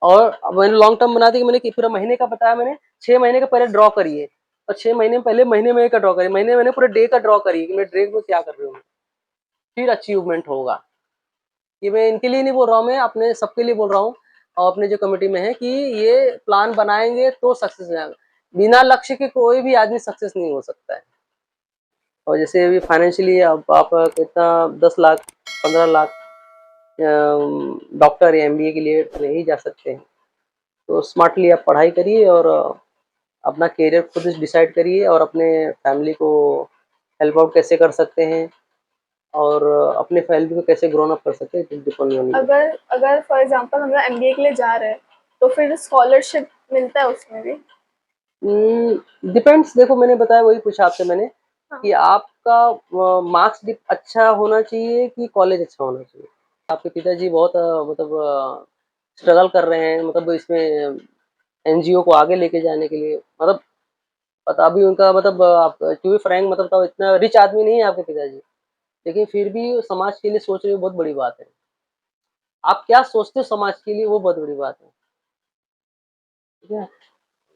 और मैंने long term बना दी कि मैंने कि पूरा महीने का बताया मैंने, 6 महीने का पहले ड्रॉ करिए और 6 महीने पहले महीने में का ड्रॉ करिए, महीने मैंने पूरे डे का ड्रॉ करिए कि मैं डे में क्या कर रही हूँ, फिर अचीवमेंट होगा। ये मैं इनके लिए नहीं बोल रहा हूँ, मैं अपने सबके लिए बोल रहा हूँ और अपने जो कमेटी में है कि ये प्लान बनाएंगे तो सक्सेस है। बिना लक्ष्य के कोई भी आदमी सक्सेस नहीं हो सकता है। और जैसे अभी फाइनेंशियली अब आप कितना 10 लाख 15 लाख डॉक्टर या एमबीए के लिए नहीं जा सकते हैं। तो स्मार्टली आप पढ़ाई करिए और अपना करियर खुद डिसाइड करिए और अपने फैमिली को हेल्प आउट कैसे कर सकते हैं और अपने फैमिली को कैसे ग्रोन अप कर सकते हैं, डिपेंड ऑन यू। अगर अगर फॉर एग्जांपल हम लोग एमबीए के लिए जा रहे हैं तो फिर स्कॉलरशिप मिलता है उसमें भी? डिपेंड्स, देखो मैंने बताया वही पूछा आपसे मैंने हाँ। कि आपका मार्क्स अच्छा होना चाहिए कि कॉलेज अच्छा होना चाहिए। आपके पिताजी बहुत मतलब स्ट्रगल कर रहे हैं, मतलब इसमें एनजीओ को आगे लेके जाने के लिए, मतलब पता अभी उनका मतलब आप टू बी फ्रैंक मतलब तो इतना रिच आदमी नहीं है आपके पिताजी, लेकिन फिर भी समाज के लिए सोच रहे हो, बहुत बड़ी बात है। आप क्या सोचते हो समाज के लिए, वो बहुत बड़ी बात है। ठीक है,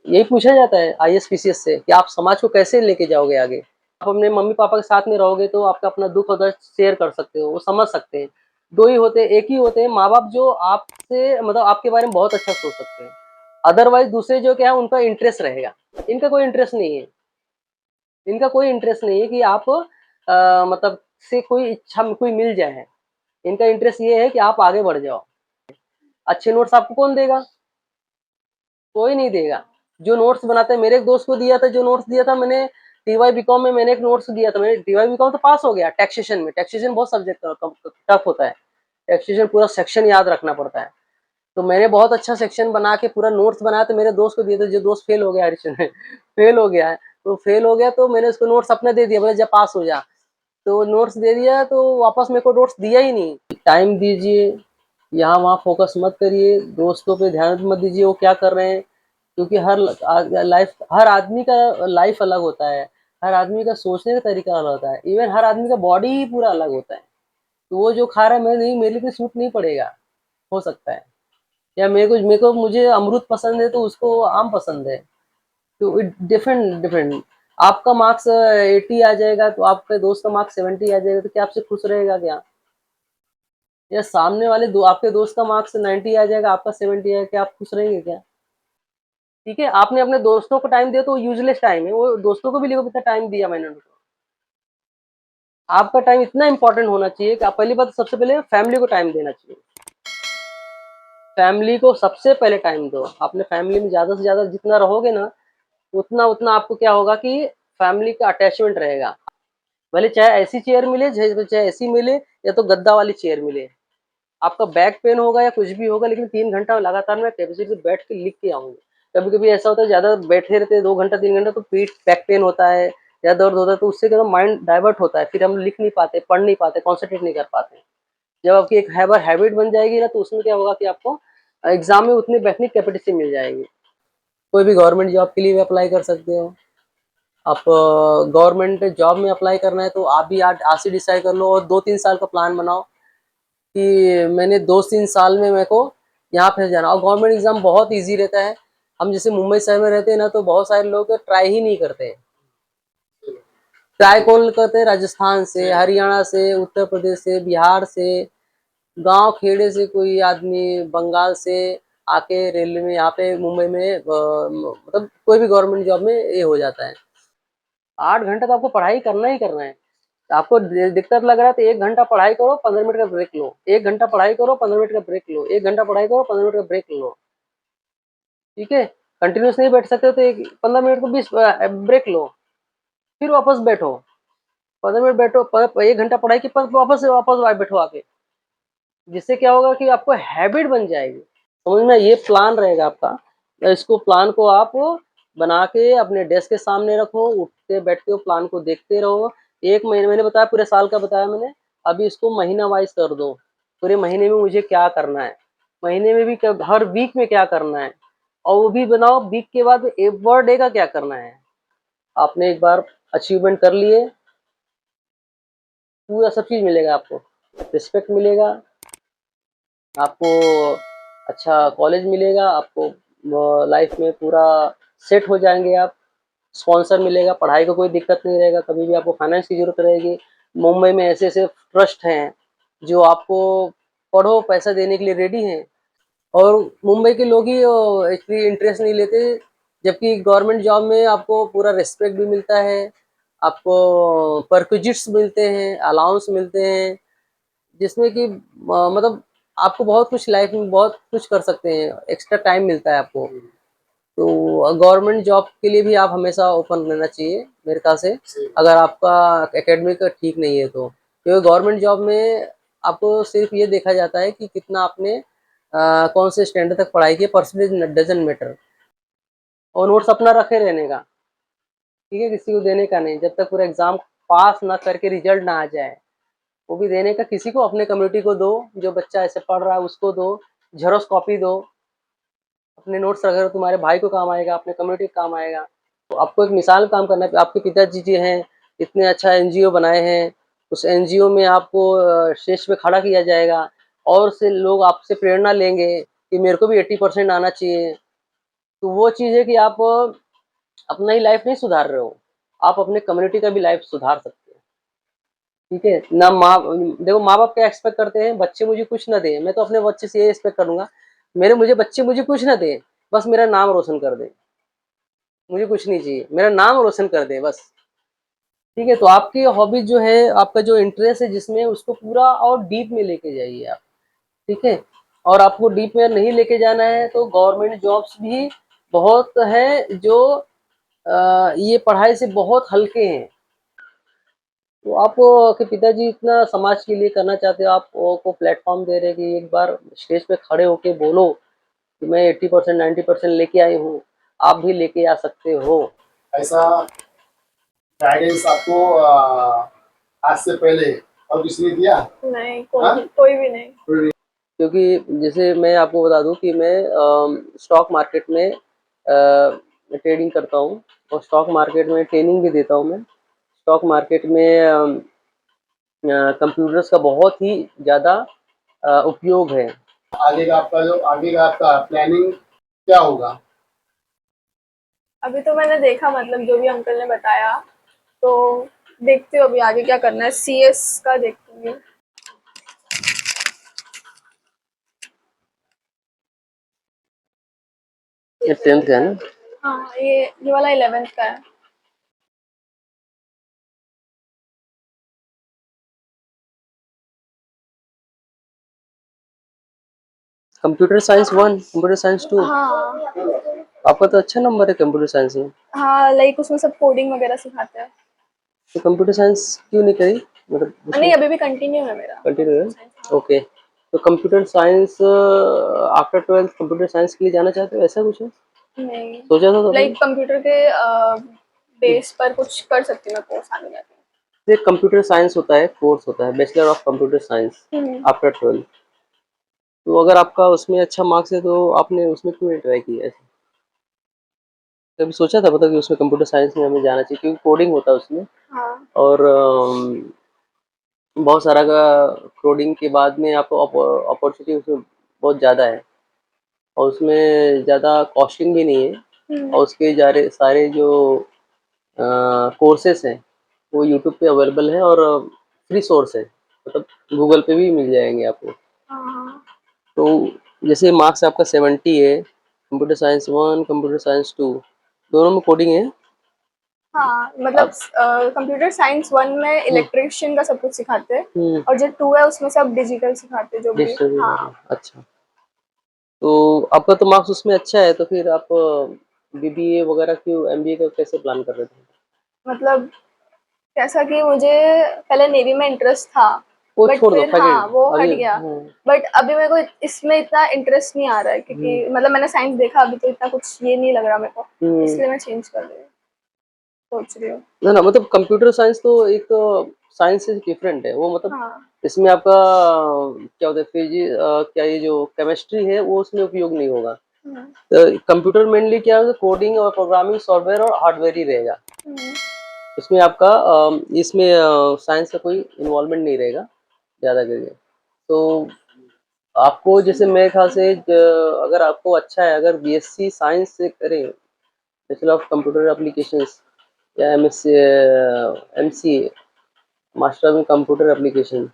यही पूछा जाता है आईएएस पीसीएस से कि आप समाज को कैसे लेके जाओगे आगे। आप अपने मम्मी पापा के साथ में रहोगे तो आपका अपना दुख और दर्द शेयर कर सकते हो, वो समझ सकते हैं। दो ही होते हैं, एक ही होते हैं माँ बाप जो आपसे मतलब आपके बारे में बहुत अच्छा सोच सकते हैं। अदरवाइज दूसरे जो क्या है उनका इंटरेस्ट रहेगा, इनका कोई इंटरेस्ट नहीं है। इनका कोई इंटरेस्ट नहीं है कि आप मतलब से कोई इच्छा कोई मिल जाए। इनका इंटरेस्ट ये है कि आप आगे बढ़ जाओ। अच्छे नोट्स आपको कौन देगा? कोई नहीं देगा। जो नोट्स बनाते हैं, मेरे एक दोस्त को दिया था, जो नोट्स दिया था मैंने टीवाई बीकॉम में, मैंने एक नोट्स दिया था, मैंने टीवाई बीकॉम तो पास हो गया। टैक्सेशन में, टैक्सेशन बहुत सब्जेक्ट टफ होता है। टैक्सेशन पूरा सेक्शन याद रखना पड़ता है। तो मैंने बहुत अच्छा सेक्शन बना के पूरा नोट्स बनाया तो मेरे दोस्त को दिए थे, जो दोस्त फेल हो गया हरीशन में फेल हो गया है। तो फेल हो गया तो मैंने उसको नोट्स अपने दे दिया, बोले जब पास हो जा। तो नोट्स दे दिया तो वापस मेरे को नोट्स दिया ही नहीं। टाइम दीजिए, यहाँ वहाँ फोकस मत करिए, दोस्तों पे ध्यान मत दीजिए वो क्या कर रहे हैं, क्योंकि हर आदमी का लाइफ अलग होता है। हर आदमी का सोचने का तरीका अलग होता है, इवन हर आदमी का बॉडी ही पूरा अलग होता है। तो वो जो खा रहा है मैं नहीं, मेरे लिए सूट नहीं पड़ेगा, हो सकता है। या मेरे को मुझे अमरूद पसंद है तो उसको आम पसंद है। तो इट डिफरेंट डिफरेंट। आपका मार्क्स 80 आ जाएगा तो आपके दोस्त का मार्क्स 70 आ जाएगा, तो क्या आपसे खुश रहेगा क्या? या सामने वाले आपके दोस्त का मार्क्स 90 आ जाएगा, आपका 70 आएगा, क्या आप खुश रहेंगे क्या? ठीक है, आपने अपने दोस्तों को टाइम दिया तो यूजलेस टाइम है, वो दोस्तों को भी देखो कितना टाइम दिया मैंने उनको। आपका टाइम इतना इंपॉर्टेंट होना चाहिए कि आप पहली बात सबसे पहले फैमिली को टाइम देना चाहिए। फैमिली को सबसे पहले टाइम दो। अपने फैमिली में ज्यादा से ज्यादा जितना रहोगे ना, उतना उतना आपको क्या होगा कि फैमिली का अटैचमेंट रहेगा। भले चाहे ऐसी चेयर मिले, चाहे ऐसी मिले, या तो गद्दा वाली चेयर मिले। आपका बैक पेन होगा या कुछ भी होगा, लेकिन 3 घंटा लगातार मैं कैपेसिटी से बैठ के लिख के आऊंगी। कभी कभी ऐसा होता है ज्यादा बैठे रहते हैं 2 घंटा 3 घंटा तो पीठ बैक पेन होता है या दर्द होता है, तो उससे क्या माइंड डाइवर्ट होता है, फिर हम लिख नहीं पाते, पढ़ नहीं पाते, कॉन्सेंट्रेट नहीं कर पाते। जब आपकी एक हैबिट बन जाएगी ना, तो उसमें क्या होगा कि आपको एग्जाम में उतनी बैठने की कैपेसिटी मिल जाएगी। कोई भी गवर्नमेंट जॉब के लिए भी अप्लाई कर सकते हो आप। गवर्नमेंट जॉब में अप्लाई करना है तो आप भी आज से डिसाइड कर लो और 2-3 साल का प्लान बनाओ कि मैंने 2-3 साल में मेरे को यहाँ पे जाना। और गवर्नमेंट एग्जाम बहुत इजी रहता है। हम जैसे मुंबई शहर में रहते हैं ना, तो बहुत सारे लोग ट्राई ही नहीं करते। ट्राई कौन करते हैं? राजस्थान से, हरियाणा से, उत्तर प्रदेश से, बिहार से, गांव खेड़े से कोई आदमी, बंगाल से आके रेलवे में यहाँ पे मुंबई में मतलब कोई भी गवर्नमेंट जॉब में ये हो जाता है। 8 घंटा तो आपको पढ़ाई करना ही करना है। आपको दिक्कत लग रहा है तो 1 घंटा पढ़ाई करो, 15 मिनट का ब्रेक लो। 1 घंटा पढ़ाई करो, 15 मिनट का ब्रेक लो। 1 घंटा पढ़ाई करो, 15 मिनट का ब्रेक लो। ठीक है, कंटिन्यूस नहीं बैठ सकते तो 15 मिनट को 20 ब्रेक लो, फिर वापस बैठो। 15 मिनट बैठो, 1 घंटा पढ़ाई के बाद वापस बैठो आके। जिससे क्या होगा कि आपको हैबिट बन जाएगी। समझ में, ये प्लान रहेगा आपका। इसको प्लान को आप बना के अपने डेस्क के सामने रखो, उठते बैठते हो प्लान को देखते रहो। 1 महीने मैंने बताया, पूरे साल का बताया मैंने। अभी इसको महीना वाइज कर दो, पूरे महीने में मुझे क्या करना है, महीने में भी हर वीक में क्या करना है, और वो भी बनाओ वीक के बाद पर डे का क्या करना है। आपने एक बार अचीवमेंट कर लिए, पूरा सब चीज मिलेगा आपको। रिस्पेक्ट मिलेगा आपको, अच्छा कॉलेज मिलेगा आपको, लाइफ में पूरा सेट हो जाएंगे आप। स्पॉन्सर मिलेगा, पढ़ाई का कोई दिक्कत नहीं रहेगा, कभी भी आपको फाइनेंस की जरूरत रहेगी। मुंबई में ऐसे ऐसे ट्रस्ट हैं जो आपको पढ़ो पैसा देने के लिए रेडी हैं। और मुंबई के लोग ही एक्चुअली इंटरेस्ट नहीं लेते, जबकि गवर्नमेंट जॉब में आपको पूरा रिस्पेक्ट भी मिलता है, आपको परक्विजिट्स मिलते हैं, अलाउंस मिलते हैं, जिसमें कि मतलब आपको बहुत कुछ लाइफ में बहुत कुछ कर सकते हैं, एक्स्ट्रा टाइम मिलता है आपको। तो गवर्नमेंट जॉब के लिए भी आप हमेशा ओपन रहना चाहिए मेरे ख्याल से, अगर आपका एकेडमिक ठीक नहीं है तो। क्योंकि गवर्नमेंट जॉब में आपको सिर्फ ये देखा जाता है कि कितना आपने कौन से स्टैंडर्ड तक पढ़ाई की, परसेंटेज डजंट मैटर। और नोट्स अपना रखे रहने का, ठीक है, किसी को देने का नहीं, जब तक पूरा एग्जाम पास ना करके रिजल्ट ना आ जाए। वो भी देने का किसी को, अपने कम्युनिटी को दो, जो बच्चा ऐसे पढ़ रहा है उसको दो, जेरोक्स कॉपी दो, अपने नोट्स रखे हो, तुम्हारे भाई को काम आएगा, अपने कम्युनिटी को काम आएगा। तो आपको एक मिसाल काम करना है। आपके पिताजी जी हैं, इतने अच्छा एनजीओ बनाए हैं, उस एनजीओ में आपको स्टेज पे खड़ा किया जाएगा, और से लोग आपसे प्रेरणा लेंगे कि मेरे को भी 80% आना चाहिए। तो वो चीज़ है कि आप अपना ही लाइफ नहीं सुधार रहे हो, आप अपने कम्युनिटी का भी लाइफ सुधार सकते हो। ठीक है ना। देखो माँ बाप क्या एक्सपेक्ट करते हैं, बच्चे मुझे कुछ ना दें, मैं तो अपने बच्चे से ये एक्सपेक्ट करूंगा, मुझे बच्चे मुझे कुछ ना दें, बस मेरा नाम रोशन कर दे, मुझे कुछ नहीं चाहिए, मेरा नाम रोशन कर दे बस। ठीक है, तो आपकी हॉबी जो है, आपका जो इंटरेस्ट है जिसमें, उसको पूरा और डीप में लेके जाइए आप। ठीक है, और आपको डीप में नहीं लेके जाना है तो गवर्नमेंट जॉब्स भी बहुत है जो ये पढ़ाई से बहुत हल्के हैं। तो आप के पिताजी इतना समाज के लिए करना चाहते हो, आप को प्लेटफॉर्म दे रहे हैं कि एक बार स्टेज पे खड़े होके बोलो कि मैं 80% 90% लेके आई हूँ, आप भी लेके आ सकते हो। ऐसा गाइडेंस आपको आज से पहले और किसी ने दिया? नहीं, हाँ? कोई भी नहीं। क्योंकि जैसे मैं आपको बता दूं कि मैं स्टॉक मार्केट में ट्रेडिंग करता हूँ, और स्टॉक मार्केट में ट्रेनिंग भी देता हूँ मैं। स्टॉक मार्केट में कंप्यूटर्स का बहुत ही ज़्यादा उपयोग है। आगे का आपका प्लानिंग क्या होगा? अभी तो मैंने देखा, मतलब जो भी अंकल ने बताया, तो देखती हूँ अभी आगे क्या करना है। सीएस का देखती हूँ। ये 10th का है ना? हाँ, ये वाला 11th का है। Computer science 1, computer science 2। हाँ आपका तो अच्छा नंबर है कंप्यूटर साइंस में। हाँ, लाइक उसमें सब कोडिंग वगैरह सिखाते हैं। तो कंप्यूटर साइंस क्यों नहीं करी, मतलब नहीं, उसमें अभी भी कंटिन्यू है मेरा कंटिन्यू है? Computer science. ओके, तो computer science after 12th computer science के लिए जाना चाहते हो, ऐसा कुछ है? नहीं, सोचा था लाइक आपने? कंप्यूटर के बेस पर कुछ कर सकती हूँ मैं, कोर्स आगे जाके। एक कंप्यूटर साइंस होता है, कोर्स होता है bachelor of computer science after 12th। तो अगर आपका उसमें अच्छा मार्क्स है तो आपने उसमें क्यों नहीं ट्राई किया ऐसे? कभी सोचा था पता कि उसमें कंप्यूटर साइंस में हमें जाना चाहिए, क्योंकि कोडिंग होता है उसमें, हाँ। और बहुत सारा का कोडिंग के बाद में आपको अपॉर्चुनिटी उसमें बहुत ज़्यादा है, और उसमें ज़्यादा कॉस्टिंग भी नहीं है, और उसके सारे जो कोर्सेस हैं वो यूट्यूब पे अवेलेबल है, और फ्री सोर्स है, मतलब गूगल पे भी मिल जाएंगे आपको। हाँ, तो जैसे मार्क्स आपका 70 है, कंप्यूटर साइंस 1 कंप्यूटर साइंस 2 दोनों में कोडिंग है। हाँ, मतलब आप कंप्यूटर साइंस 1 में इलेक्ट्रिशियन का सब कुछ सिखाते हैं, हम्म और जो 2 है उसमें सब डिजिटल सिखाते हैं जो भी। डिजिटल भी हाँ, है। अच्छा, तो आपका तो मार्क्स उसमें अच्छा है, तो फिर आप बीबीए वगैरह क्यों, एमबीए का कैसे प्लान कर रहे थे? मतलब जैसा कि मुझे पहले नेवी में इंटरेस्ट था, वो बट छोड़ दो, फिर फैकेट हाँ वो हट अभी। गया। बट अभी मेरे को इसमें इतना इंटरेस्ट नहीं आ रहा है, क्योंकि मतलब मैंने साइंस देखा, अभी तो इतना कुछ ये नहीं लग रहा मेरे को, इसलिए मैं चेंज कर रही हूँ, सोच रही हूँ। ना ना, मतलब कंप्यूटर साइंस तो एक साइंस से डिफरेंट है वो, मतलब हाँ। इसमें आपका क्या होता है, क्या ये जो केमिस्ट्री है वो उसमें उपयोग नहीं होगा। हम्म, कंप्यूटर मेनली क्या है, कोडिंग और प्रोग्रामिंग सॉफ्टवेयर और हार्डवेयर ही रहेगा। हम्म, इसमें आपका इसमें साइंस का कोई इन्वॉल्वमेंट नहीं रहेगा ज़्यादा करके। तो आपको जैसे मेरे ख्याल से अगर आपको अच्छा है, अगर बीएससी साइंस से करें, बैचलर ऑफ कंप्यूटर एप्लीकेशंस, या एमएससी, एमसीए, मास्टर में कंप्यूटर एप्लीकेशन,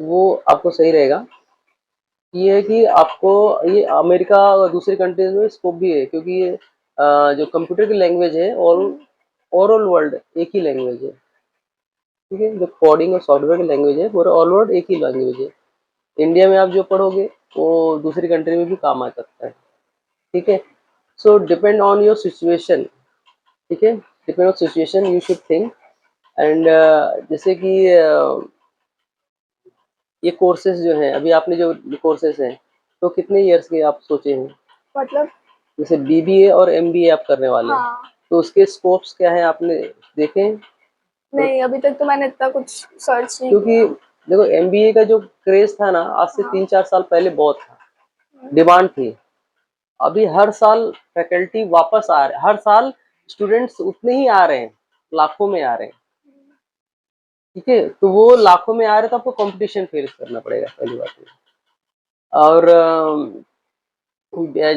वो आपको सही रहेगा। ये है कि आपको ये अमेरिका और दूसरी कंट्रीज में स्कोप भी है, क्योंकि ये जो कंप्यूटर की लैंग्वेज है, और ओवरऑल वर्ल्ड एक ही लैंग्वेज है। ठीक है, जो कोडिंग और सॉफ्टवेयर की लैंग्वेज है, पूरा ऑल वर्ल्ड एक ही लैंग्वेज है। इंडिया में आप जो पढ़ोगे वो दूसरी कंट्री में भी काम आ सकता है। ठीक है, सो डिपेंड ऑन योर सिचुएशन। ठीक है, depend on situation you should think. And जैसे कि ये कोर्सेज जो हैं, अभी आपने जो कोर्सेज हैं, तो कितने इयर्स के आप सोचे हैं? मतलब जैसे बीबीए और एमबीए आप करने वाले हैं, हाँ, तो उसके स्कोप्स क्या है आपने देखे हैं? नहीं अभी तक तो मैंने इतना कुछ सर्च नहीं क्योंकि किया। देखो, एमबीए का जो क्रेज था ना, आज से हाँ। 3-4 साल पहले बहुत था, डिमांड थी। अभी हर साल फैकल्टी वापस आ रहे, हर साल स्टूडेंट्स उतने ही आ रहे हैं, लाखों में आ रहे हैं। ठीक है, तो वो लाखों में आ रहे हैं, तो आपको कंपटीशन फेस करना पड़ेगा, पहली बात है। और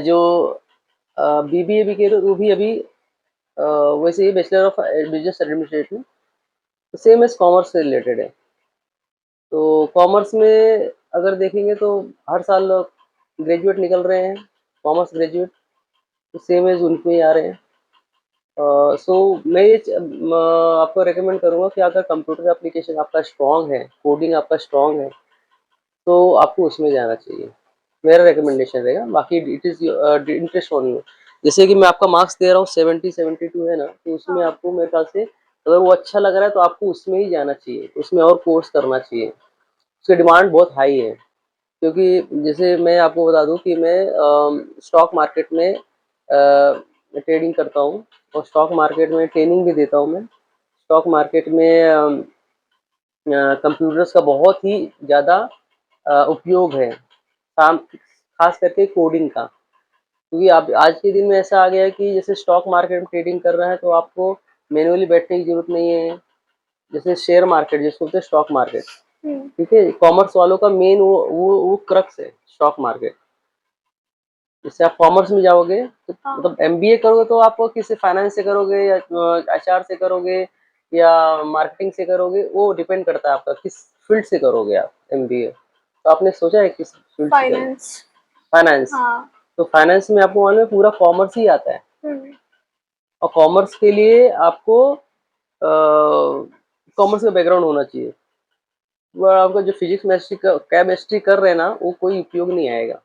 जो बीबीए भी कह रहे हो, वो भी अभी वैसे ही bachelor of business administration, same as commerce से रिलेटेड है। तो कॉमर्स में अगर देखेंगे तो हर साल ग्रेजुएट निकल रहे हैं, कॉमर्स ग्रेजुएट, तो सेम एज उनमें ही आ रहे हैं। सो मैं ये आपको रेकमेंड करूँगा कि अगर कंप्यूटर एप्लीकेशन आपका स्ट्रॉन्ग है, कोडिंग आपका स्ट्रॉन्ग है, तो आपको उसमें जाना चाहिए, मेरा रिकमेंडेशन रहेगा। बाकी it is interest on you. जैसे कि मैं आपका मार्क्स दे रहा हूँ 70-72 है ना, तो उसमें हाँ। आपको मेरे ख्याल से अगर वो अच्छा लग रहा है तो आपको उसमें ही जाना चाहिए, उसमें और कोर्स करना चाहिए। उसकी डिमांड बहुत हाई है, क्योंकि जैसे मैं आपको बता दूं कि मैं स्टॉक मार्केट में ट्रेडिंग करता हूँ, और स्टॉक मार्केट में ट्रेनिंग भी देता हूँ मैं। स्टॉक मार्केट में कंप्यूटर्स का बहुत ही ज़्यादा उपयोग है, खास करके कोडिंग का। क्योंकि आप आज के दिन में ऐसा आ गया है कि जैसे स्टॉक मार्केट में ट्रेडिंग कर रहा है तो आपको मैनुअली बैठने की जरूरत नहीं है। जैसे शेयर मार्केट जिसको बोलते हैं स्टॉक मार्केट, ठीक है, कॉमर्स वालों का मेन वो क्रक्स है स्टॉक मार्केट। जैसे आप कॉमर्स में जाओगे तो हाँ। मतलब एमबीए करोगे तो आप किसी फाइनेंस से करोगे, या एचआर से करोगे, या मार्केटिंग से करोगे, वो डिपेंड करता है आपका किस फील्ड से करोगे आप एमबीए। तो आपने सोचा है किस फील्ड से करोगे? फाइनेंस। फाइनेंस। हाँ। तो फाइनेंस में आपको मालूम है पूरा कॉमर्स ही आता है, और कॉमर्स के लिए आपको कॉमर्स का बैकग्राउंड होना चाहिए। वो आपका जो फिजिक्स केमिस्ट्री कर रहे हैं ना, वो कोई उपयोग नहीं आएगा।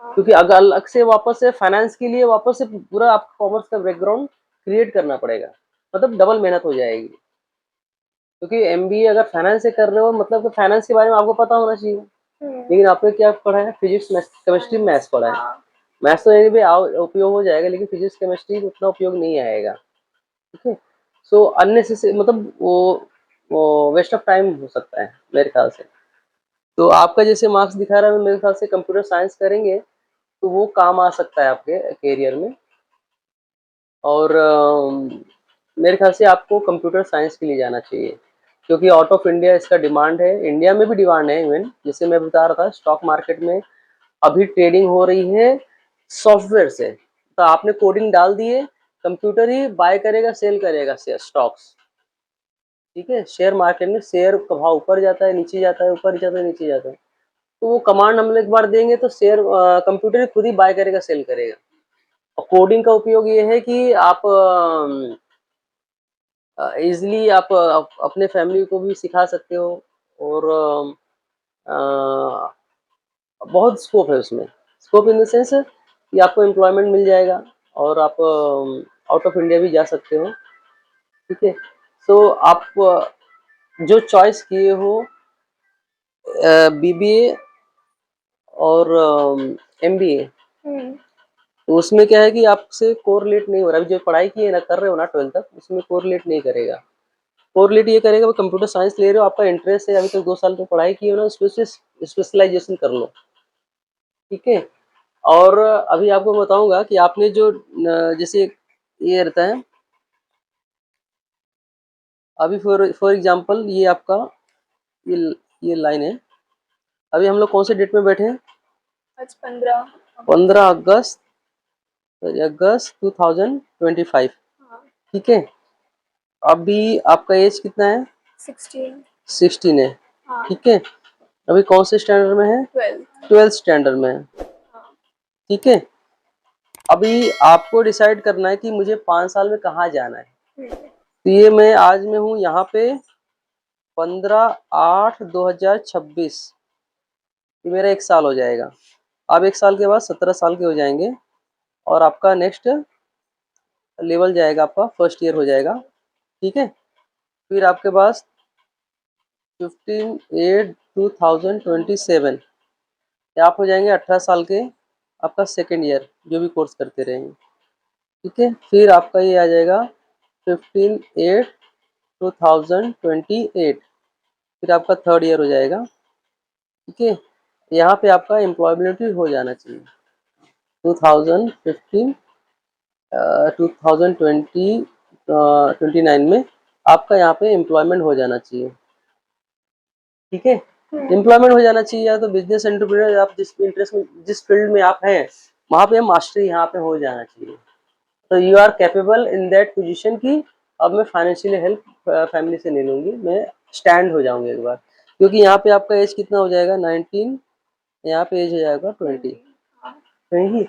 क्योंकि अगर अलग से वापस से फाइनेंस के लिए वापस से पूरा आपको कॉमर्स का बैकग्राउंड क्रिएट करना पड़ेगा, मतलब डबल मेहनत हो जाएगी। क्योंकि एमबीए अगर फाइनेंस से कर रहे हो, मतलब कि फाइनेंस के बारे में आपको पता होना चाहिए। लेकिन आपने क्या पढ़ा है? फिजिक्स, केमिस्ट्री, मैथ्स पढ़ा है। हाँ। मैथ्स तो ये भी उपयोग हो जाएगा, लेकिन फिजिक्स केमिस्ट्री उतना उपयोग नहीं आएगा। ठीक है, सो अननेसेसरी, मतलब वो वेस्ट ऑफ टाइम हो सकता है मेरे ख्याल से। तो आपका जैसे मार्क्स दिखा रहा है, मेरे ख्याल से कंप्यूटर साइंस करेंगे तो वो काम आ सकता है आपके करियर में। और मेरे ख्याल से आपको कंप्यूटर साइंस के लिए जाना चाहिए, क्योंकि आउट ऑफ इंडिया इसका डिमांड है, इंडिया में भी डिमांड है। इवन जैसे मैं बता रहा था, स्टॉक मार्केट में अभी ट्रेडिंग हो रही है सॉफ्टवेयर से। तो आपने कोडिंग डाल दिए, कंप्यूटर ही बाय करेगा, सेल करेगा शेयर स्टॉक्स। ठीक है, शेयर मार्केट में शेयर का भाव ऊपर जाता है, नीचे जाता है, ऊपर जाता है, नीचे जाता है। तो वो कमांड हम लोग एक बार देंगे तो शेयर कंप्यूटर ही खुद ही बाय करेगा, सेल करेगा। और कोडिंग का उपयोग ये है कि आप इजीली आप अपने फैमिली को भी सिखा सकते हो, और बहुत स्कोप है उसमें। स्कोप इन द सेंस कि आपको एम्प्लॉयमेंट मिल जाएगा, और आप आउट ऑफ इंडिया भी जा सकते हो। ठीक है, सो आप जो चॉइस किए हो बीबीए और एमबीए, तो उसमें क्या है कि आपसे कोरिलेट नहीं हो रहा। अभी जो पढ़ाई की है ना, कर रहे हो ना 12th तक, उसमें कोरिलेट नहीं करेगा। कोरिलेट ये करेगा, वो कंप्यूटर साइंस ले रहे हो, आपका इंटरेस्ट है, अभी तक 2 साल की पढ़ाई की हो ना, उसमें से स्पेशलाइजेशन कर लो। ठीक है, और अभी आपको बताऊंगा कि आपने जो जैसे ये रहता है, अभी फॉर एग्जांपल ये आपका ये ये लाइन है। अभी हम लोग कौन से डेट में बैठे हैं? आज 15। 15 अगस्त, अगस्त 2025। हाँ। ठीक है, अभी आपका एज कितना है? 16। 16 है। हाँ। ठीक है, अभी कौन से स्टैंडर्ड में है? 12। 12th स्टैंडर्ड में है। हाँ। ठीक है, अभी आपको डिसाइड करना है कि मुझे 5 साल में कहाँ जाना है। तो ये मैं हूँ यहाँ पे 15/8/2026, ये मेरा 1 साल हो जाएगा। अब 1 साल के बाद 17 साल के हो जाएंगे और आपका नेक्स्ट लेवल जाएगा, आपका फर्स्ट ईयर हो जाएगा। ठीक है, फिर आपके पास 15/8/2027 आप हो जाएंगे 18 साल के, आपका सेकेंड ईयर जो भी कोर्स करते रहेंगे। ठीक है, फिर आपका ये आ जाएगा 15/8/2028, फिर आपका थर्ड ईयर हो जाएगा। ठीक है, यहाँ पे आपका एम्प्लॉयबिलिटी हो जाना चाहिए 2015 2029 में आपका यहाँ पे एम्प्लॉयमेंट हो जाना चाहिए। ठीक है, एम्प्लॉयमेंट हो जाना चाहिए, या तो बिजनेस एंटरप्रेन्योर, आप जिस इंटरेस्ट में जिस फील्ड में आप हैं वहाँ पे मास्टरी यहाँ पे हो जाना चाहिए। तो you are capable in that position की अब मैं फाइनेंशियली हेल्प फैमिली से ले लूँगी, मैं स्टैंड हो जाऊँगी एक बार, क्योंकि यहाँ पे आपका एज कितना हो जाएगा? 19, यहाँ पे एज हो जाएगा 20। नहीं,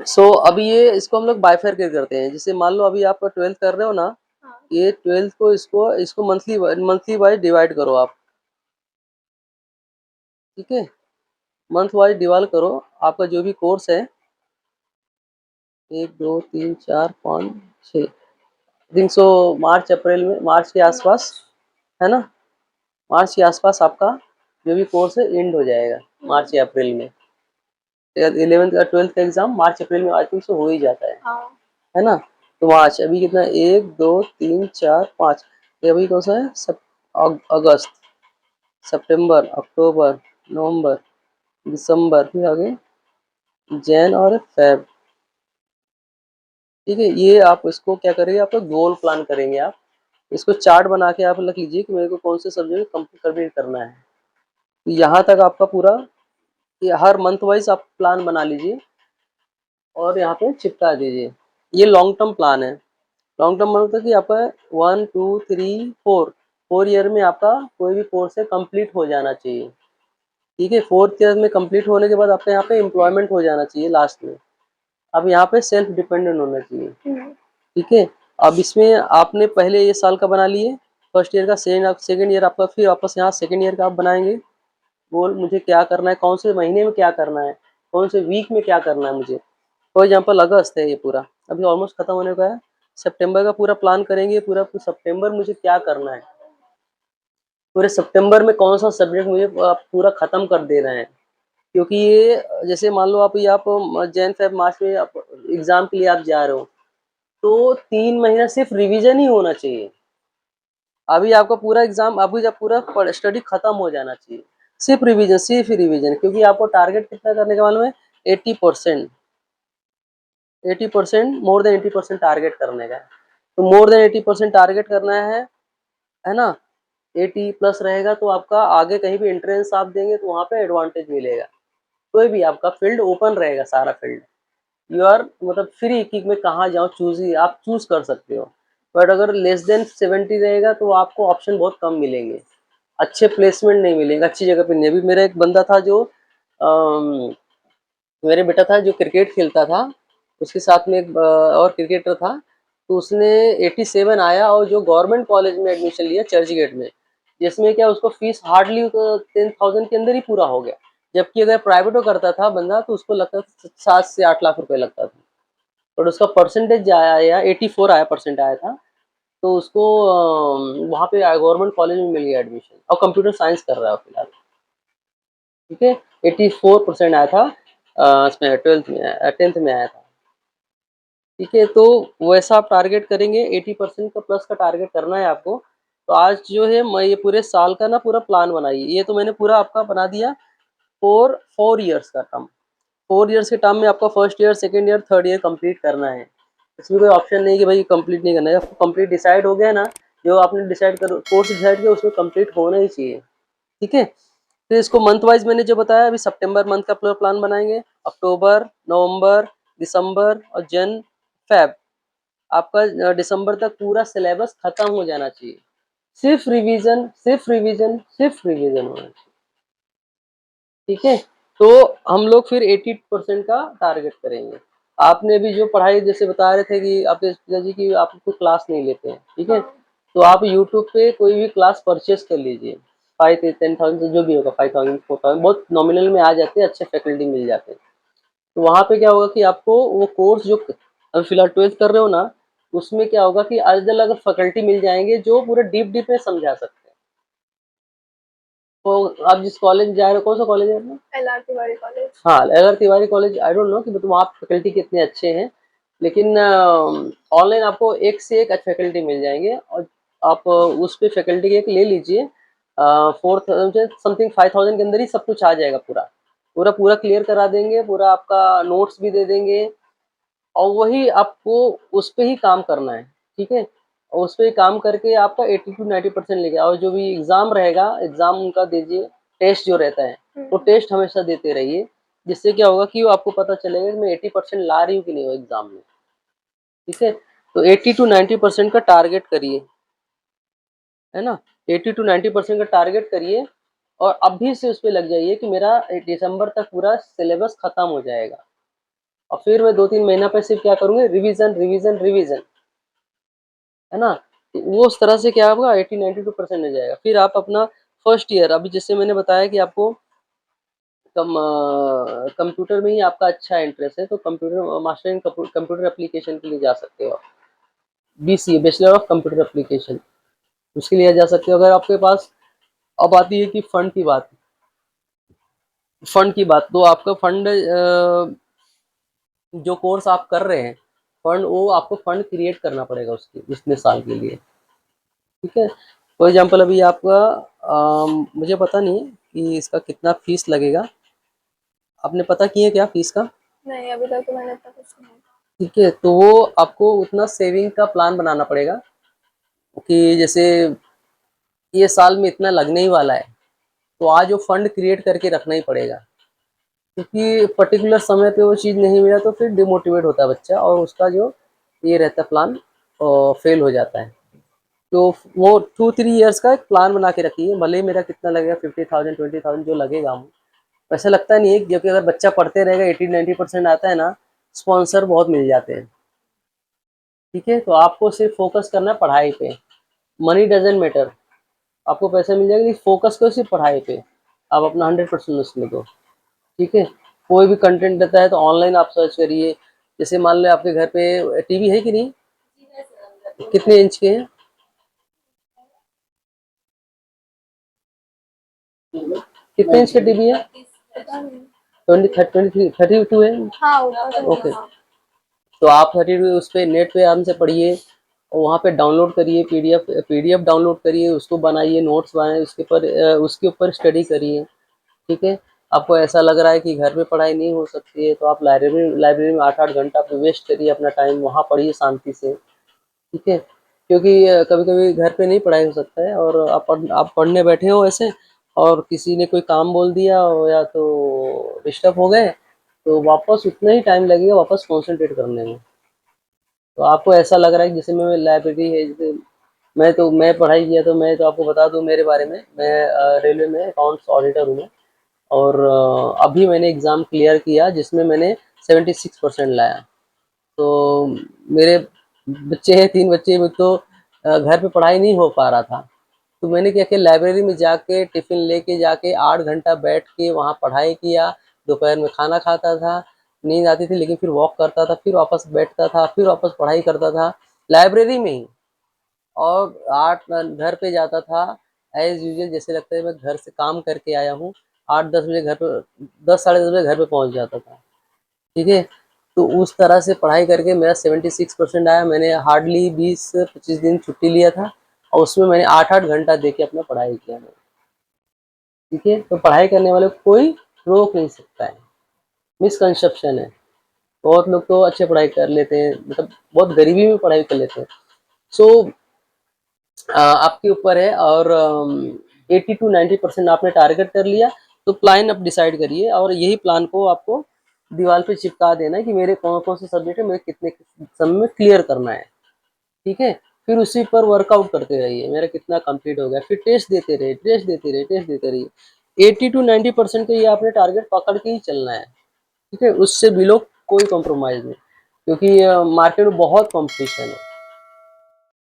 सो अभी ये इसको हम लोग बाइफरकेट करते हैं। जैसे मान लो अभी आप 12th कर रहे हो ना, ये 12th को इसको मंथली वाइज डिवाइड करो आप। ठीक है, मंथ वाइज डिवाइड करो, आपका जो भी कोर्स है 1 2 3 4 5 6 थिंक सो मार्च अप्रैल में, मार्च के आसपास है ना, मार्च के आसपास आपका जो भी कोर्स है एंड हो जाएगा, मार्च या अप्रैल में। 11th का 12th का एग्जाम मार्च अप्रैल में आई थिंक सो हो ही जाता है ना। तो मार्च अभी कितना, 1 2 3 4 5, ये अभी कौन सा है? अगस्त, सितंबर, अक्टूबर, नवंबर, दिसंबर, फिर आगे जैन और फेब। ठीक है, ये आप इसको क्या करेंगे, आपका गोल प्लान करेंगे। आप इसको चार्ट बना के आप लिख लीजिए कि मेरे को कौन से सब्जेक्ट कंप्लीट करना है। यहाँ तक आपका पूरा, ये हर मंथ वाइज आप प्लान बना लीजिए और यहाँ पे चिपका दीजिए। ये लॉन्ग टर्म प्लान है। लॉन्ग टर्म मतलब कि आपका 1 2 3 4 ईयर में आपका कोई भी कोर्स है कंप्लीट हो जाना चाहिए। ठीक है, 4th ईयर में कंप्लीट होने के बाद आपका यहाँ पे एम्प्लॉयमेंट हो जाना चाहिए लास्ट में। अब यहाँ पे सेल्फ डिपेंडेंट होना चाहिए। ठीक है, अब इसमें आपने पहले ये साल का बना लिए फर्स्ट ईयर का, सेकेंड ईयर आपका, फिर वापस यहाँ सेकेंड ईयर का आप बनाएंगे गोल, मुझे क्या करना है, कौन से महीने में क्या करना है, कौन से वीक में क्या करना है मुझे। फॉर एग्जाम्पल अगस्त है ये पूरा, अभी ऑलमोस्ट खत्म होने का है। सितंबर का पूरा प्लान करेंगे, पूरा सितंबर मुझे क्या करना है, पूरे सितंबर में कौन सा सब्जेक्ट मुझे पूरा खत्म कर देना है। क्योंकि ये जैसे मान लो आप जैन फेब मार्च में आप एग्जाम के लिए आप जा रहे हो, तो 3 महीना सिर्फ रिवीजन ही होना चाहिए। अभी आपका पूरा एग्जाम, अभी जब पूरा स्टडी खत्म हो जाना चाहिए, सिर्फ रिवीजन, क्योंकि आपको टारगेट कितना करने का मालूम है? 80%, 80%, मोर देन 80% टारगेट करने का है। तो मोर देन 80% टारगेट करना है ना। 80 प्लस रहेगा तो आपका आगे कहीं भी एंट्रेंस आप देंगे तो वहाँ पे एडवांटेज मिलेगा। कोई भी आपका फील्ड ओपन रहेगा, सारा फील्ड यू आर मतलब फ्री कि मैं कहाँ जाऊँ, आप चूज कर सकते हो। बट अगर लेस देन 70 रहेगा तो आपको ऑप्शन बहुत कम मिलेंगे, अच्छे प्लेसमेंट नहीं मिलेंगे, अच्छी जगह पे नहीं। अभी मेरा एक बंदा था जो मेरे बेटा था जो क्रिकेट खेलता था, उसके साथ में एक और क्रिकेटर था, तो उसने 87 आया और जो गवर्नमेंट कॉलेज में एडमिशन लिया चर्च गेट में, जिसमें क्या उसको फीस हार्डली 10,000 के अंदर ही पूरा हो गया। जबकि अगर प्राइवेट में करता था बंदा तो उसको लगता था 7 से 8 लाख रुपए लगता था। और उसका परसेंटेज आया 84 आया, परसेंट आया था, तो उसको वहाँ पे गवर्नमेंट कॉलेज में मिल गया एडमिशन और कंप्यूटर साइंस कर रहा है फिलहाल। ठीक है, 84% आया था इसमें 10th में आया था। ठीक है, तो वैसा आप टारगेट करेंगे, 80% का प्लस का टारगेट करना है आपको। तो आज जो है मैं ये पूरे साल का ना पूरा प्लान बनाइए। ये तो मैंने पूरा आपका बना दिया 4 ईयर्स का टर्म। 4 ईयर्स के टर्म में आपका first year, second year, third year complete करना है। इसमें कोई ऑप्शन नहीं कि भाई कंप्लीट नहीं करना है। आपको कंप्लीट डिसाइड हो गया ना, जो आपने डिसाइड कर कोर्स डिसाइड किया उसमें कंप्लीट होना ही चाहिए। ठीक है, फिर इसको मंथ वाइज मैंने जो बताया, अभी सितंबर मंथ का प्लान बनाएंगे, अक्टूबर, नवंबर, दिसंबर और जन, फेब। आपका दिसंबर तक पूरा सिलेबस खत्म हो जाना चाहिए। सिर्फ रिवीजन, सिर्फ रिवीजन, सिर्फ रिवीजन होना चाहिए। ठीक है, तो हम लोग फिर 80% का टारगेट करेंगे। आपने भी जो पढ़ाई जैसे बता रहे थे कि आपके पिताजी की आप कोई क्लास नहीं लेते हैं, ठीक है, हाँ, तो आप यूट्यूब पे कोई भी क्लास परचेस कर लीजिए, 5-10,000 जो भी होगा, 5,000 4,000 बहुत नॉमिनल में आ जाते हैं, अच्छे फैकल्टी मिल जाते हैं। तो वहाँ पे क्या होगा कि आपको वो कोर्स जो अभी फिलहाल 12th कर रहे हो ना, उसमें क्या होगा कि अलग अलग फैकल्टी मिल जाएंगे जो पूरा डीप डीप में समझा सकते हैं। तो आप जिस कॉलेज जा रहे हो, कौन सा कॉलेज है अपना? LR Tiwari college. हाँ, LR Tiwari college, I don't know कि मतलब वहाँ फैकल्टी कितने अच्छे हैं, लेकिन ऑनलाइन आपको एक से एक अच्छे फैकल्टी मिल जाएंगे, और आप उस पे फैकल्टी की एक ले लीजिए। 4,000 समथिंग, 5,000 के अंदर ही सब कुछ आ जाएगा, पूरा पूरा पूरा क्लियर करा देंगे, पूरा आपका नोट्स भी दे देंगे, और वही आपको उस पे ही काम करना है। ठीक है, और उस पे ही काम करके आपका 80 to 90% लेके, और जो भी एग्जाम रहेगा, एग्जाम उनका दीजिए, टेस्ट जो रहता है वो टेस्ट हमेशा देते रहिए, जिससे क्या होगा कि वो आपको पता चलेगा कि मैं 80% ला रही हूँ कि नहीं वो एग्जाम में। ठीक है, तो 80 to 90% का टारगेट करिए, है ना, 80 to 90% का टारगेट करिए, और अभी से उस पे लग जाइए कि मेरा दिसंबर तक पूरा सिलेबस खत्म हो जाएगा, और फिर मैं 2-3 महीना पे सिर्फ क्या करूँगी, रिवीजन रिवीजन रिवीजन, है ना। तो वो उस तरह से क्या होगा, 80-92% हो जाएगा। फिर आप अपना फर्स्ट ईयर, अभी जैसे मैंने बताया कि आपको कंप्यूटर में ही आपका अच्छा इंटरेस्ट है, तो computer master in computer application के लिए जा सकते हो आप, BCA, bachelor of computer application, उसके लिए जा सकते हो। अगर आपके पास, अब आती है कि फंड की बात, तो आपका फंड, जो कोर्स आप कर रहे हैं, फंड, वो आपको फंड क्रिएट करना पड़ेगा उसके इतने साल के लिए। ठीक है, फॉर एग्जाम्पल अभी आपका मुझे पता नहीं है कि इसका कितना फीस लगेगा, आपने पता किया क्या फीस का? नहीं, अभी तक तो मैंने इतना कुछ नहीं। ठीक है, तो वो आपको उतना सेविंग का प्लान बनाना पड़ेगा कि जैसे ये साल में इतना लगने ही वाला है, तो आज वो फंड क्रिएट करके रखना ही पड़ेगा, क्योंकि पर्टिकुलर समय पे वो चीज़ नहीं मिला तो फिर डिमोटिवेट होता है बच्चा, और उसका जो ये रहता है प्लान फेल हो जाता है। तो वो 2-3 ईयर्स का एक प्लान बना के रखिए, भले ही मेरा कितना लगेगा, 50,000 20,000 जो लगेगा, हम वैसा लगता नहीं है, क्योंकि अगर बच्चा पढ़ते रहेगा, 80-90% आता है ना, स्पॉन्सर बहुत मिल जाते हैं। ठीक है, तो आपको सिर्फ फोकस करना है पढ़ाई पे, मनी डजेंट मैटर, आपको पैसा मिल जाएगा, फोकस करो सिर्फ पढ़ाई पे, आप अपना 100% उसमें दो। ठीक है, कोई भी कंटेंट रहता है तो ऑनलाइन आप सर्च करिए, जैसे मान लो आपके घर पे टीवी है कि नहीं, कितने इंच के हैं, कितने इंच का टीवी है? पता नहीं। 32 है। हाँ, ऊपर तो ओके, हाँ। तो आप 32 उस पर नेट पे आराम से पढ़िए, और वहाँ पे डाउनलोड करिए, पीडीएफ डाउनलोड करिए, उसको बनाइए, नोट्स बनाइए, उसके ऊपर स्टडी करिए। ठीक है, आपको ऐसा लग रहा है कि घर पे पढ़ाई नहीं हो सकती है, तो आप लाइब्रेरी में 8-8 घंटा आप वेस्ट करिए अपना टाइम, वहाँ पढ़िए शांति से। ठीक है, क्योंकि कभी कभी घर पे नहीं पढ़ाई हो सकता है, और आप पढ़ने बैठे हो ऐसे, और किसी ने कोई काम बोल दिया हो, या तो डिस्टर्ब हो गए, तो वापस उतना ही टाइम लगेगा वापस कंसंट्रेट करने में। तो आपको ऐसा लग रहा है कि जैसे मैं लाइब्रेरी है, जैसे मैं पढ़ाई किया, तो मैं तो आपको बता दूं मेरे बारे में, मैं रेलवे में अकाउंट्स ऑडिटर हूँ मैं, और अभी मैंने एग्ज़ाम क्लियर किया जिसमें मैंने 76% लाया। तो मेरे बच्चे हैं, 3 बच्चे, में तो घर पे पढ़ाई नहीं हो पा रहा था, तो मैंने क्या किया, लाइब्रेरी में जाके टिफ़िन लेके जाके 8 घंटा बैठ के वहाँ पढ़ाई किया, दोपहर में खाना खाता था, नींद आती थी लेकिन फिर वॉक करता था, फिर वापस बैठता था, फिर वापस पढ़ाई करता था लाइब्रेरी में ही, और 8 घर पे जाता था एज़ यूजुअल, जैसे लगता है मैं घर से काम करके आया हूँ, 8-10 बजे घर पे, 10 साढ़े 10 बजे घर पे पहुँच जाता था। ठीक है, तो उस तरह से पढ़ाई करके मेरा 76% आया, मैंने हार्डली 20-25 दिन छुट्टी लिया था, और उसमें मैंने 8-8 घंटा दे के अपना पढ़ाई किया मैंने। ठीक है, तो पढ़ाई करने वाले को कोई रोक नहीं सकता है, मिसकंसेप्शन है। बहुत लोग तो अच्छे पढ़ाई कर लेते हैं, मतलब बहुत गरीबी में पढ़ाई कर लेते हैं। सो आपके ऊपर है, और 80 to 90% आपने टारगेट कर लिया, तो प्लान अब डिसाइड करिए और यही प्लान को आपको दीवार पे चिपका देना है कि मेरे कौन-कौन से सब्जेक्ट है, मुझे कितने समय में क्लियर करना है, ठीक है? फिर उसी पर वर्कआउट करते रहिए, मेरा कितना कंप्लीट हो गया, फिर टेस्ट देते रहिए, टेस्ट देते रहिए, टेस्ट देते रहिए। 80 टू 90% तो ये आपने टारगेट पकड़ के ही चलना है, ठीक है? उससे बिलो कोई कॉम्प्रोमाइज़ नहीं, क्योंकि मार्केट में बहुत कॉम्पिटिशन है,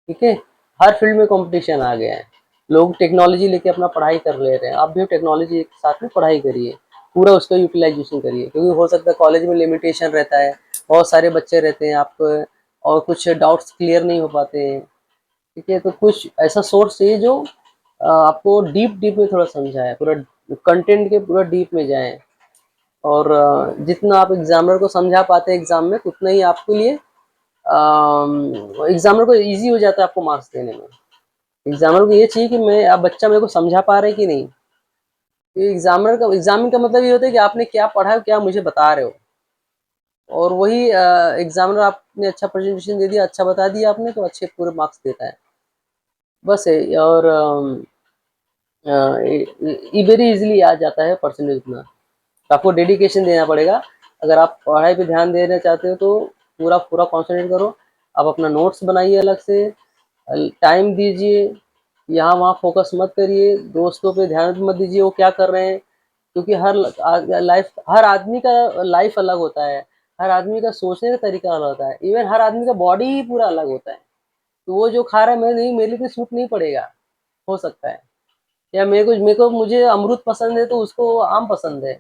ठीक है? हर फील्ड में कॉम्पिटिशन आ गया है। लोग टेक्नोलॉजी लेके अपना पढ़ाई कर ले रहे हैं, आप भी टेक्नोलॉजी के साथ में पढ़ाई करिए, पूरा उसका यूटिलाइजेशन करिए, क्योंकि हो सकता है कॉलेज में लिमिटेशन रहता है, बहुत सारे बच्चे रहते हैं आप और कुछ डाउट्स क्लियर नहीं हो पाते हैं, ठीक है? तो कुछ ऐसा सोर्स चाहिए जो आपको डीप में थोड़ा समझाए, पूरा कंटेंट के पूरा डीप में जाएँ और जितना आप एग्ज़ामिनर को समझा पाते हैं एग्ज़ाम में, उतना ही आपके लिए एग्ज़ामिनर को ईज़ी हो जाता है आपको मार्क्स देने में। एग्ज़ामिनर को ये चाहिए कि मैं अब बच्चा मेरे को समझा पा रहा है कि नहीं। ये एग्ज़ामिन का मतलब ये होता है कि आपने क्या पढ़ा है, क्या मुझे बता रहे हो और वही एग्ज़ामिनर आपने अच्छा प्रेज़ेंटेशन दे दिया, अच्छा बता दिया आपने तो अच्छे पूरे मार्क्स देता है। बस है और ये वेरी ईज़िली आ जाता है परसेंटेज उतना। आपको डेडिकेशन देना पड़ेगा। अगर आप पढ़ाई पे ध्यान देना चाहते हो तो पूरा कॉन्सन्ट्रेट करो। आप अपना नोट्स बनाइए अलग से, टाइम दीजिए, यहाँ वहाँ फ़ोकस मत करिए, दोस्तों पे ध्यान मत दीजिए वो क्या कर रहे हैं, क्योंकि हर आदमी का लाइफ़ अलग होता है, हर आदमी का सोचने का तरीका अलग होता है, इवन हर आदमी का बॉडी ही पूरा अलग होता है। तो वो जो खा रहा है मैं नहीं, मेरे लिए सूट नहीं पड़ेगा, हो सकता है। या मुझे अमरूद पसंद है तो उसको आम पसंद है।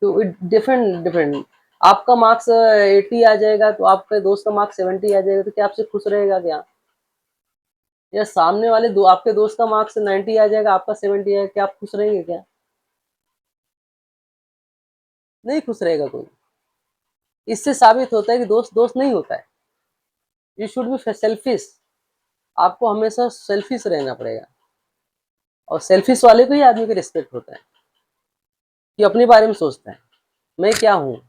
तो इट डिफरेंट आपका मार्क्स 80 आ जाएगा तो आपके दोस्त का मार्क्स 70 आ जाएगा तो क्या आपसे खुश रहेगा क्या? या सामने वाले दो आपके दोस्त का मार्क्स 90 आ जाएगा, आपका 70 आएगा, क्या आप खुश रहेंगे क्या? नहीं खुश रहेगा कोई। इससे साबित होता है कि दोस्त दोस्त नहीं होता है। You should be selfish. आपको हमेशा सेल्फिश रहना पड़ेगा और सेल्फिश वाले को ही आदमी का रिस्पेक्ट होता है कि अपने बारे में सोचता है, मैं क्या हूँ